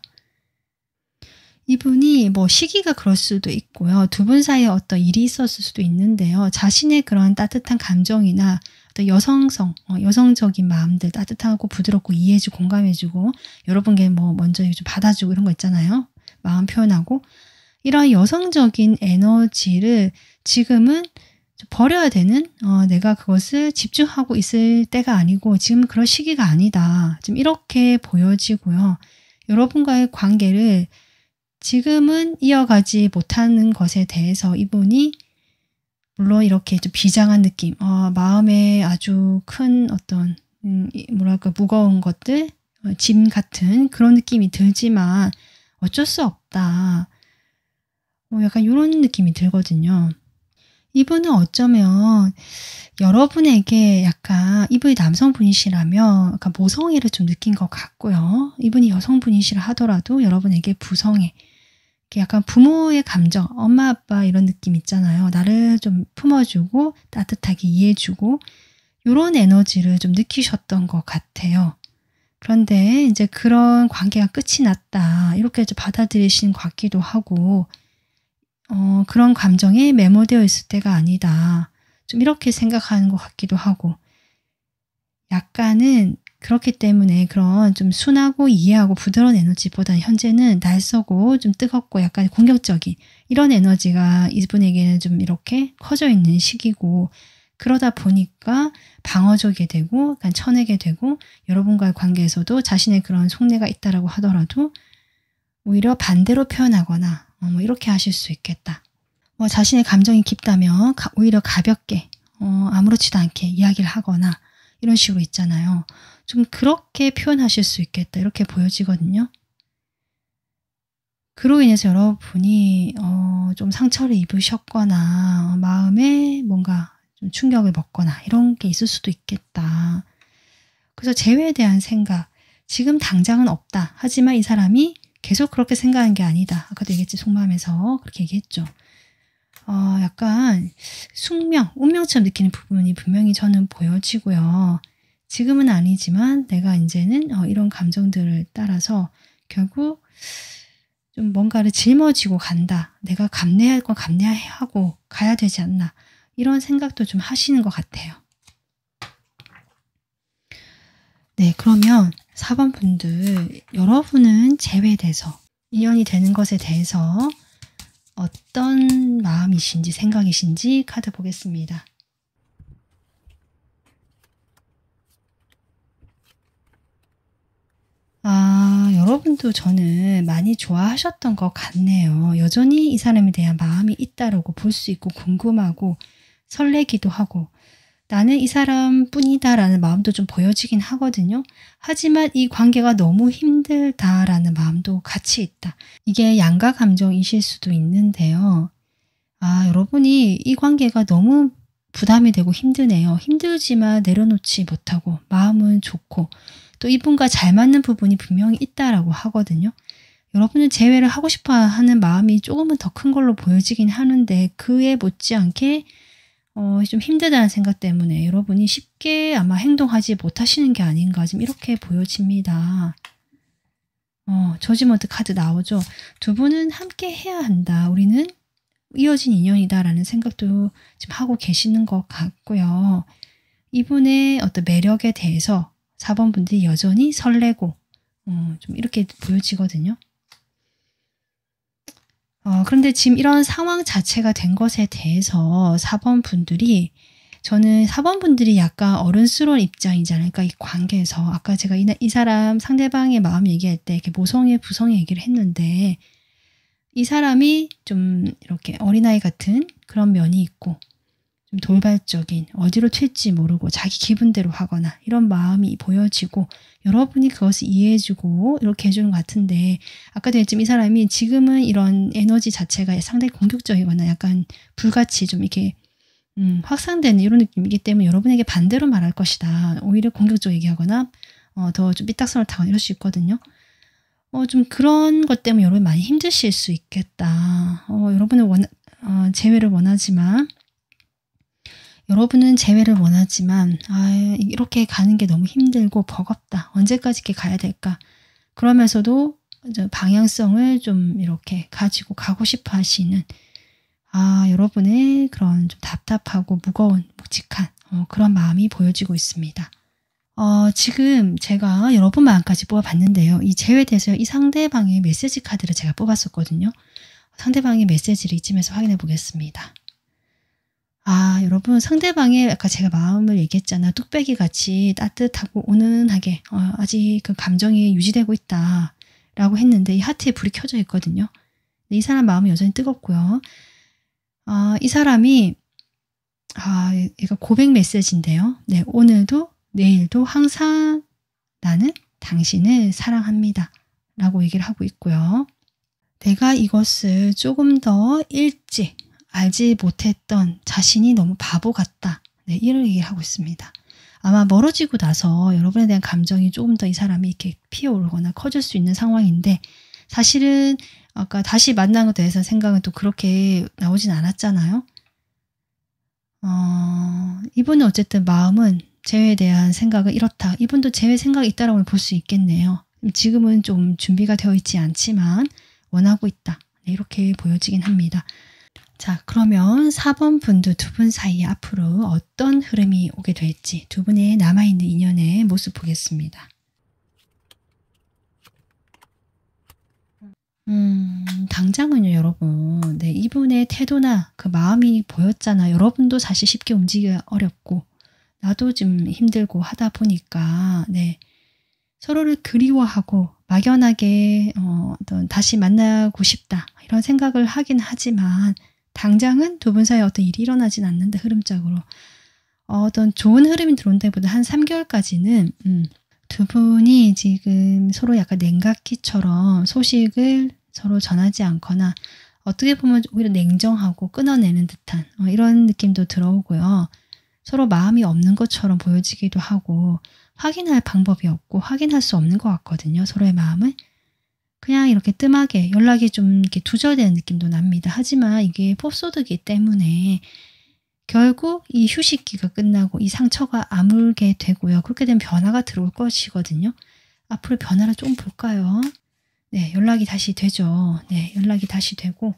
이분이 뭐 시기가 그럴 수도 있고요. 두 분 사이에 어떤 일이 있었을 수도 있는데요. 자신의 그런 따뜻한 감정이나 어떤 여성적인 마음들, 따뜻하고 부드럽고 이해해주고 공감해주고 여러분께 뭐 먼저 좀 받아주고 이런 거 있잖아요. 마음 표현하고 이런 여성적인 에너지를 지금은 버려야 되는, 내가 그것을 집중하고 있을 때가 아니고 지금 그런 시기가 아니다. 좀 이렇게 보여지고요. 여러분과의 관계를 지금은 이어가지 못하는 것에 대해서 이분이 물론 이렇게 좀 비장한 느낌, 마음에 아주 큰 어떤 뭐랄까 무거운 것들, 짐 같은 그런 느낌이 들지만 어쩔 수 없다. 약간 이런 느낌이 들거든요. 이분은 어쩌면 여러분에게 약간, 이분이 남성분이시라면 약간 모성애를 좀 느낀 것 같고요. 이분이 여성분이시라 하더라도 여러분에게 부성애, 약간 부모의 감정, 엄마, 아빠 이런 느낌 있잖아요. 나를 좀 품어주고 따뜻하게 이해해주고 이런 에너지를 좀 느끼셨던 것 같아요. 그런데 이제 그런 관계가 끝이 났다. 이렇게 좀 받아들이신 것 같기도 하고 그런 감정에 매몰되어 있을 때가 아니다. 좀 이렇게 생각하는 것 같기도 하고 약간은 그렇기 때문에 그런 좀 순하고 이해하고 부드러운 에너지보다는 현재는 날서고 좀 뜨겁고 약간 공격적인 이런 에너지가 이분에게는 좀 이렇게 커져 있는 시기고 그러다 보니까 방어적이 되고 약간 쳐내게 되고 여러분과의 관계에서도 자신의 그런 속내가 있다라고 하더라도 오히려 반대로 표현하거나 뭐 이렇게 하실 수 있겠다. 자신의 감정이 깊다면 오히려 가볍게 아무렇지도 않게 이야기를 하거나 이런 식으로 있잖아요. 좀 그렇게 표현하실 수 있겠다 이렇게 보여지거든요. 그로 인해서 여러분이 좀 상처를 입으셨거나 마음에 뭔가 좀 충격을 먹거나 이런 게 있을 수도 있겠다. 그래서 재회에 대한 생각 지금 당장은 없다. 하지만 이 사람이 계속 그렇게 생각하는 게 아니다. 아까도 얘기했지 속마음에서 그렇게 얘기했죠. 약간 숙명, 운명처럼 느끼는 부분이 분명히 저는 보여지고요. 지금은 아니지만 내가 이제는 이런 감정들을 따라서 결국 좀 뭔가를 짊어지고 간다. 내가 감내할 건 감내하고 가야 되지 않나. 이런 생각도 좀 하시는 것 같아요. 네, 그러면 4번 분들 여러분은 재회돼서 인연이 되는 것에 대해서 어떤 마음이신지 생각이신지 카드 보겠습니다. 여러분도 저는 많이 좋아하셨던 것 같네요. 여전히 이 사람에 대한 마음이 있다라고 볼 수 있고 궁금하고 설레기도 하고 나는 이 사람뿐이다라는 마음도 좀 보여지긴 하거든요. 하지만 이 관계가 너무 힘들다라는 마음도 같이 있다. 이게 양가 감정이실 수도 있는데요. 여러분이 이 관계가 너무 부담이 되고 힘드네요. 힘들지만 내려놓지 못하고 마음은 좋고 또 이분과 잘 맞는 부분이 분명히 있다라고 하거든요. 여러분은 재회를 하고 싶어 하는 마음이 조금은 더 큰 걸로 보여지긴 하는데 그에 못지않게 좀 힘들다는 생각 때문에 여러분이 쉽게 아마 행동하지 못하시는 게 아닌가 지금 이렇게 보여집니다. 저지먼트 카드 나오죠. 두 분은 함께 해야 한다. 우리는 이어진 인연이다라는 생각도 지금 하고 계시는 것 같고요. 이분의 어떤 매력에 대해서 4번 분들이 여전히 설레고 좀 이렇게 보여지거든요. 그런데 지금 이런 상황 자체가 된 것에 대해서 4번 분들이 저는 4번 분들이 약간 어른스러운 입장이잖아요. 그러니까 이 관계에서 아까 제가 이 사람 상대방의 마음 얘기할 때 이렇게 모성애 부성애 얘기를 했는데 이 사람이 좀 이렇게 어린아이 같은 그런 면이 있고 좀 돌발적인 어디로 튈지 모르고 자기 기분대로 하거나 이런 마음이 보여지고 여러분이 그것을 이해해주고 이렇게 해주는 것 같은데 아까도 했지만 이 사람이 지금은 이런 에너지 자체가 상당히 공격적이거나 약간 불같이 좀 이렇게 확산되는 이런 느낌이기 때문에 여러분에게 반대로 말할 것이다. 오히려 공격적으로 얘기하거나 더 좀 삐딱선을 타거나 이럴 수 있거든요. 좀 그런 것 때문에 여러분 많이 힘드실 수 있겠다. 여러분은 재회를 원하지만 이렇게 가는 게 너무 힘들고 버겁다. 언제까지 이렇게 가야 될까? 그러면서도 방향성을 좀 이렇게 가지고 가고 싶어 하시는 여러분의 그런 좀 답답하고 무거운 묵직한 그런 마음이 보여지고 있습니다. 지금 제가 여러분 마음까지 뽑아봤는데요. 이 재회돼서 이 상대방의 메시지 카드를 제가 뽑았었거든요. 상대방의 메시지를 이쯤에서 확인해 보겠습니다. 여러분 상대방의 아까 제가 마음을 얘기했잖아요. 뚝배기 같이 따뜻하고 온은하게 아직 그 감정이 유지되고 있다 라고 했는데 이 하트에 불이 켜져 있거든요. 이 사람 마음은 여전히 뜨겁고요. 이 사람이 이거 고백 메시지인데요. 네, 오늘도 내일도 항상 나는 당신을 사랑합니다 라고 얘기를 하고 있고요. 내가 이것을 조금 더 일찍 알지 못했던 자신이 너무 바보 같다. 네, 이런 얘기를 하고 있습니다. 아마 멀어지고 나서 여러분에 대한 감정이 조금 더 이 사람이 이렇게 피어오르거나 커질 수 있는 상황인데 사실은 아까 다시 만난 것에 대해서 생각은 또 그렇게 나오진 않았잖아요. 이분은 어쨌든 마음은 재회에 대한 생각은 이렇다. 이분도 재회 생각이 있다라고 볼 수 있겠네요. 지금은 좀 준비가 되어 있지 않지만 원하고 있다. 네, 이렇게 보여지긴 합니다. 자, 그러면 4번 분도 두 분 사이에 앞으로 어떤 흐름이 오게 될지 두 분의 남아있는 인연의 모습 보겠습니다. 당장은요, 여러분. 네, 이분의 태도나 그 마음이 보였잖아요. 여러분도 사실 쉽게 움직이기가 어렵고, 나도 좀 힘들고 하다 보니까, 네, 서로를 그리워하고 막연하게 어떤 다시 만나고 싶다 이런 생각을 하긴 하지만 당장은 두 분 사이에 어떤 일이 일어나진 않는데 흐름적으로 어떤 좋은 흐름이 들어온다기보다 한 3개월까지는 두 분이 지금 서로 약간 냉각기처럼 소식을 서로 전하지 않거나 어떻게 보면 오히려 냉정하고 끊어내는 듯한 이런 느낌도 들어오고요. 서로 마음이 없는 것처럼 보여지기도 하고 확인할 방법이 없고 확인할 수 없는 것 같거든요. 서로의 마음을. 그냥 이렇게 뜸하게 연락이 좀 이렇게 두절되는 느낌도 납니다. 하지만 이게 포소드기 때문에 결국 이 휴식기가 끝나고 이 상처가 아물게 되고요. 그렇게 되면 변화가 들어올 것이거든요. 앞으로 변화를 좀 볼까요? 네, 연락이 다시 되죠. 네, 연락이 다시 되고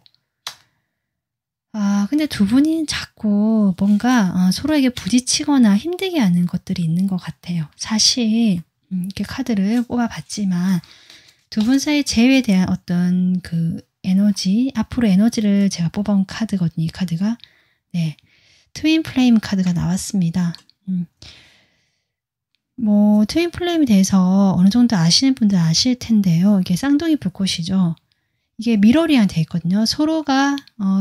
근데 두 분이 자꾸 뭔가 서로에게 부딪히거나 힘들게 하는 것들이 있는 것 같아요. 사실 이렇게 카드를 뽑아봤지만 두 분 사이 재회에 대한 어떤 그 에너지, 앞으로 에너지를 제가 뽑아온 카드거든요. 이 카드가. 네, 트윈 플레임 카드가 나왔습니다. 뭐 트윈 플레임에 대해서 어느 정도 아시는 분들 아실 텐데요. 이게 쌍둥이 불꽃이죠. 이게 미러링이 되어 있거든요. 서로가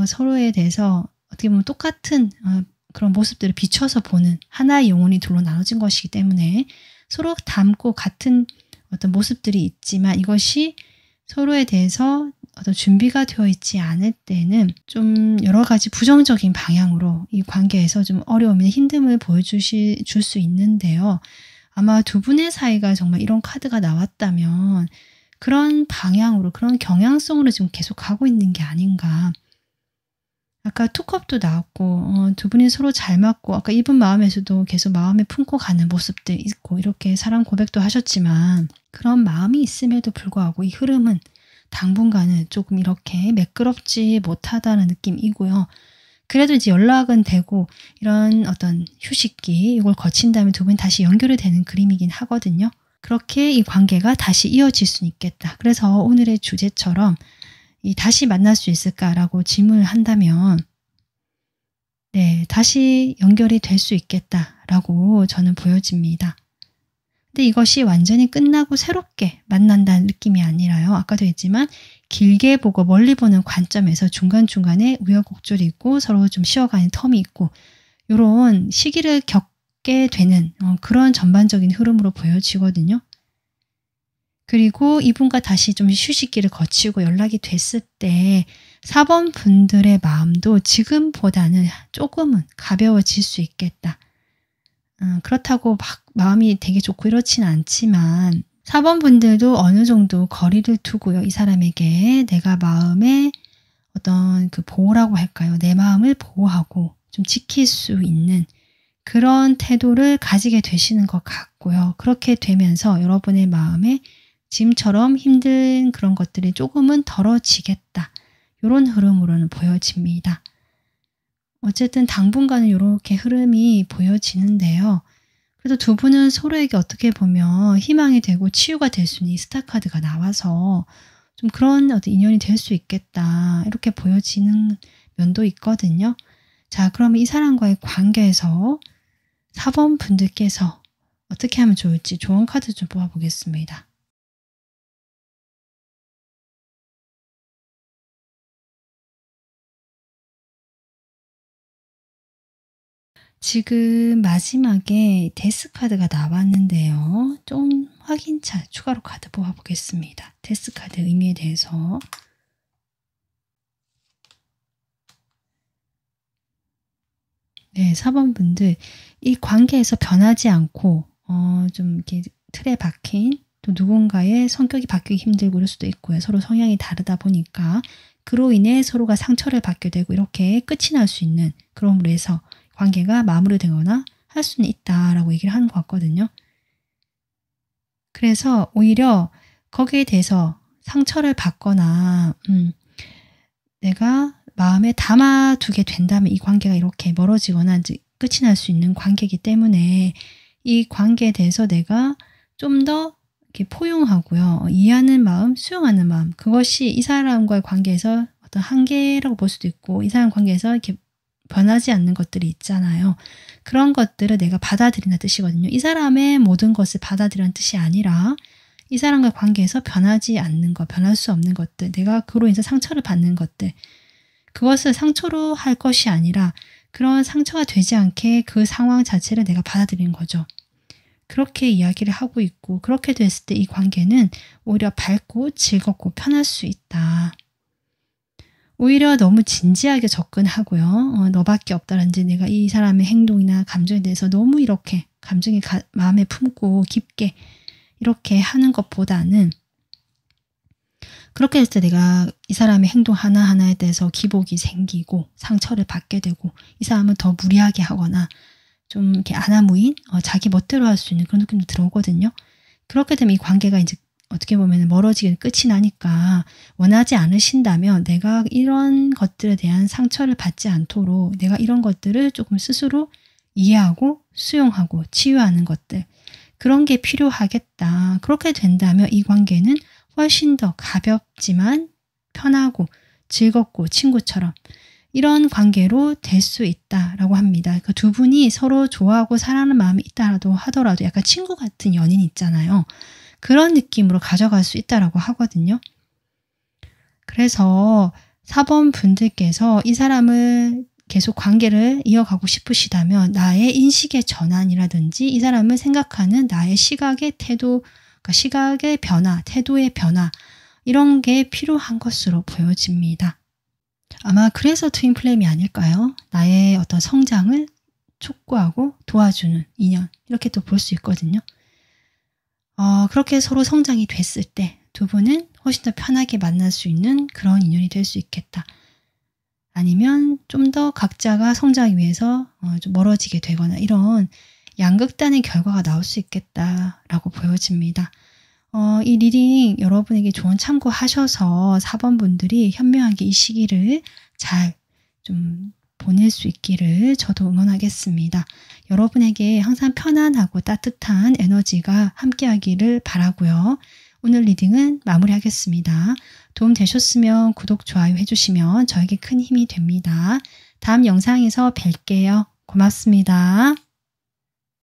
서로에 대해서 어떻게 보면 똑같은 그런 모습들을 비춰서 보는 하나의 영혼이 둘로 나눠진 것이기 때문에 서로 닮고 같은 어떤 모습들이 있지만 이것이 서로에 대해서 어떤 준비가 되어 있지 않을 때는 좀 여러 가지 부정적인 방향으로 이 관계에서 좀 어려움이나 힘듦을 줄 수 있는데요. 아마 두 분의 사이가 정말 이런 카드가 나왔다면 그런 방향으로 그런 경향성으로 지금 계속 가고 있는 게 아닌가. 아까 투컵도 나왔고 두 분이 서로 잘 맞고 아까 이분 마음에서도 계속 마음에 품고 가는 모습들 있고 이렇게 사랑 고백도 하셨지만 그런 마음이 있음에도 불구하고 이 흐름은 당분간은 조금 이렇게 매끄럽지 못하다는 느낌이고요. 그래도 이제 연락은 되고 이런 어떤 휴식기 이걸 거친 다음에 두 분이 다시 연결이 되는 그림이긴 하거든요. 그렇게 이 관계가 다시 이어질 수 있겠다. 그래서 오늘의 주제처럼 다시 만날 수 있을까라고 질문을 한다면 네, 다시 연결이 될 수 있겠다라고 저는 보여집니다. 근데 이것이 완전히 끝나고 새롭게 만난다는 느낌이 아니라요. 아까도 했지만 길게 보고 멀리 보는 관점에서 중간중간에 우여곡절이 있고 서로 좀 쉬어가는 텀이 있고 이런 시기를 겪게 되는 그런 전반적인 흐름으로 보여지거든요. 그리고 이분과 다시 좀 휴식기를 거치고 연락이 됐을 때 4번 분들의 마음도 지금보다는 조금은 가벼워질 수 있겠다. 그렇다고 막 마음이 되게 좋고 이렇진 않지만 4번 분들도 어느 정도 거리를 두고요. 이 사람에게 내가 마음에 어떤 그 보호라고 할까요? 내 마음을 보호하고 좀 지킬 수 있는 그런 태도를 가지게 되시는 것 같고요. 그렇게 되면서 여러분의 마음에 지금처럼 힘든 그런 것들이 조금은 덜어지겠다. 이런 흐름으로는 보여집니다. 어쨌든 당분간은 이렇게 흐름이 보여지는데요. 그래도 두 분은 서로에게 어떻게 보면 희망이 되고 치유가 될 수 있는 이 스타 카드가 나와서 좀 그런 어떤 인연이 될 수 있겠다. 이렇게 보여지는 면도 있거든요. 자, 그러면 이 사람과의 관계에서 4번 분들께서 어떻게 하면 좋을지 조언 카드 좀 뽑아보겠습니다. 지금 마지막에 데스 카드가 나왔는데요. 좀 확인차 추가로 카드 뽑아보겠습니다. 데스 카드 의미에 대해서. 네, 4번 분들 이 관계에서 변하지 않고 좀 이렇게 틀에 박힌 또 누군가의 성격이 바뀌기 힘들고 이럴 수도 있고요. 서로 성향이 다르다 보니까 그로 인해 서로가 상처를 받게 되고 이렇게 끝이 날 수 있는 그럼으로 해서 관계가 마무리되거나 할 수는 있다라고 얘기를 하는 것 같거든요. 그래서 오히려 거기에 대해서 상처를 받거나 내가 마음에 담아두게 된다면 이 관계가 이렇게 멀어지거나 이제 끝이 날 수 있는 관계이기 때문에 이 관계에 대해서 내가 좀 더 이렇게 포용하고요. 이해하는 마음, 수용하는 마음 그것이 이 사람과의 관계에서 어떤 한계라고 볼 수도 있고 이 사람 관계에서 이렇게 변하지 않는 것들이 있잖아요. 그런 것들을 내가 받아들인다는 뜻이거든요. 이 사람의 모든 것을 받아들이는 뜻이 아니라 이 사람과 관계에서 변하지 않는 것, 변할 수 없는 것들, 내가 그로 인해서 상처를 받는 것들 그것을 상처로 할 것이 아니라 그런 상처가 되지 않게 그 상황 자체를 내가 받아들이는 거죠. 그렇게 이야기를 하고 있고 그렇게 됐을 때 이 관계는 오히려 밝고 즐겁고 편할 수 있다. 오히려 너무 진지하게 접근하고요. 너밖에 없다든지 내가 이 사람의 행동이나 감정에 대해서 너무 이렇게 감정이 마음에 품고 깊게 이렇게 하는 것보다는 그렇게 했을 때 내가 이 사람의 행동 하나하나에 대해서 기복이 생기고 상처를 받게 되고 이 사람을 더 무리하게 하거나 좀 이렇게 아나무인 자기 멋대로 할 수 있는 그런 느낌도 들어오거든요. 그렇게 되면 이 관계가 이제 어떻게 보면 멀어지게 끝이 나니까 원하지 않으신다면 내가 이런 것들에 대한 상처를 받지 않도록 내가 이런 것들을 조금 스스로 이해하고 수용하고 치유하는 것들 그런 게 필요하겠다. 그렇게 된다면 이 관계는 훨씬 더 가볍지만 편하고 즐겁고 친구처럼 이런 관계로 될 수 있다라고 합니다. 그 두 분이 서로 좋아하고 사랑하는 마음이 있다라도 하더라도 약간 친구 같은 연인 있잖아요. 그런 느낌으로 가져갈 수 있다라고 하거든요. 그래서 4번 분들께서 이 사람을 계속 관계를 이어가고 싶으시다면 나의 인식의 전환이라든지 이 사람을 생각하는 나의 시각의 태도, 그러니까 시각의 변화, 태도의 변화 이런 게 필요한 것으로 보여집니다. 아마 그래서 트윈플레임이 아닐까요? 나의 어떤 성장을 촉구하고 도와주는 인연 이렇게 또 볼 수 있거든요. 그렇게 서로 성장이 됐을 때 두 분은 훨씬 더 편하게 만날 수 있는 그런 인연이 될 수 있겠다. 아니면 좀 더 각자가 성장하기 위해서 좀 멀어지게 되거나 이런 양극단의 결과가 나올 수 있겠다라고 보여집니다. 이 리딩 여러분에게 좋은 참고하셔서 4번 분들이 현명하게 이 시기를 잘 좀 보낼 수 있기를 저도 응원하겠습니다. 여러분에게 항상 편안하고 따뜻한 에너지가 함께하기를 바라고요. 오늘 리딩은 마무리하겠습니다. 도움 되셨으면 구독, 좋아요 해주시면 저에게 큰 힘이 됩니다. 다음 영상에서 뵐게요. 고맙습니다.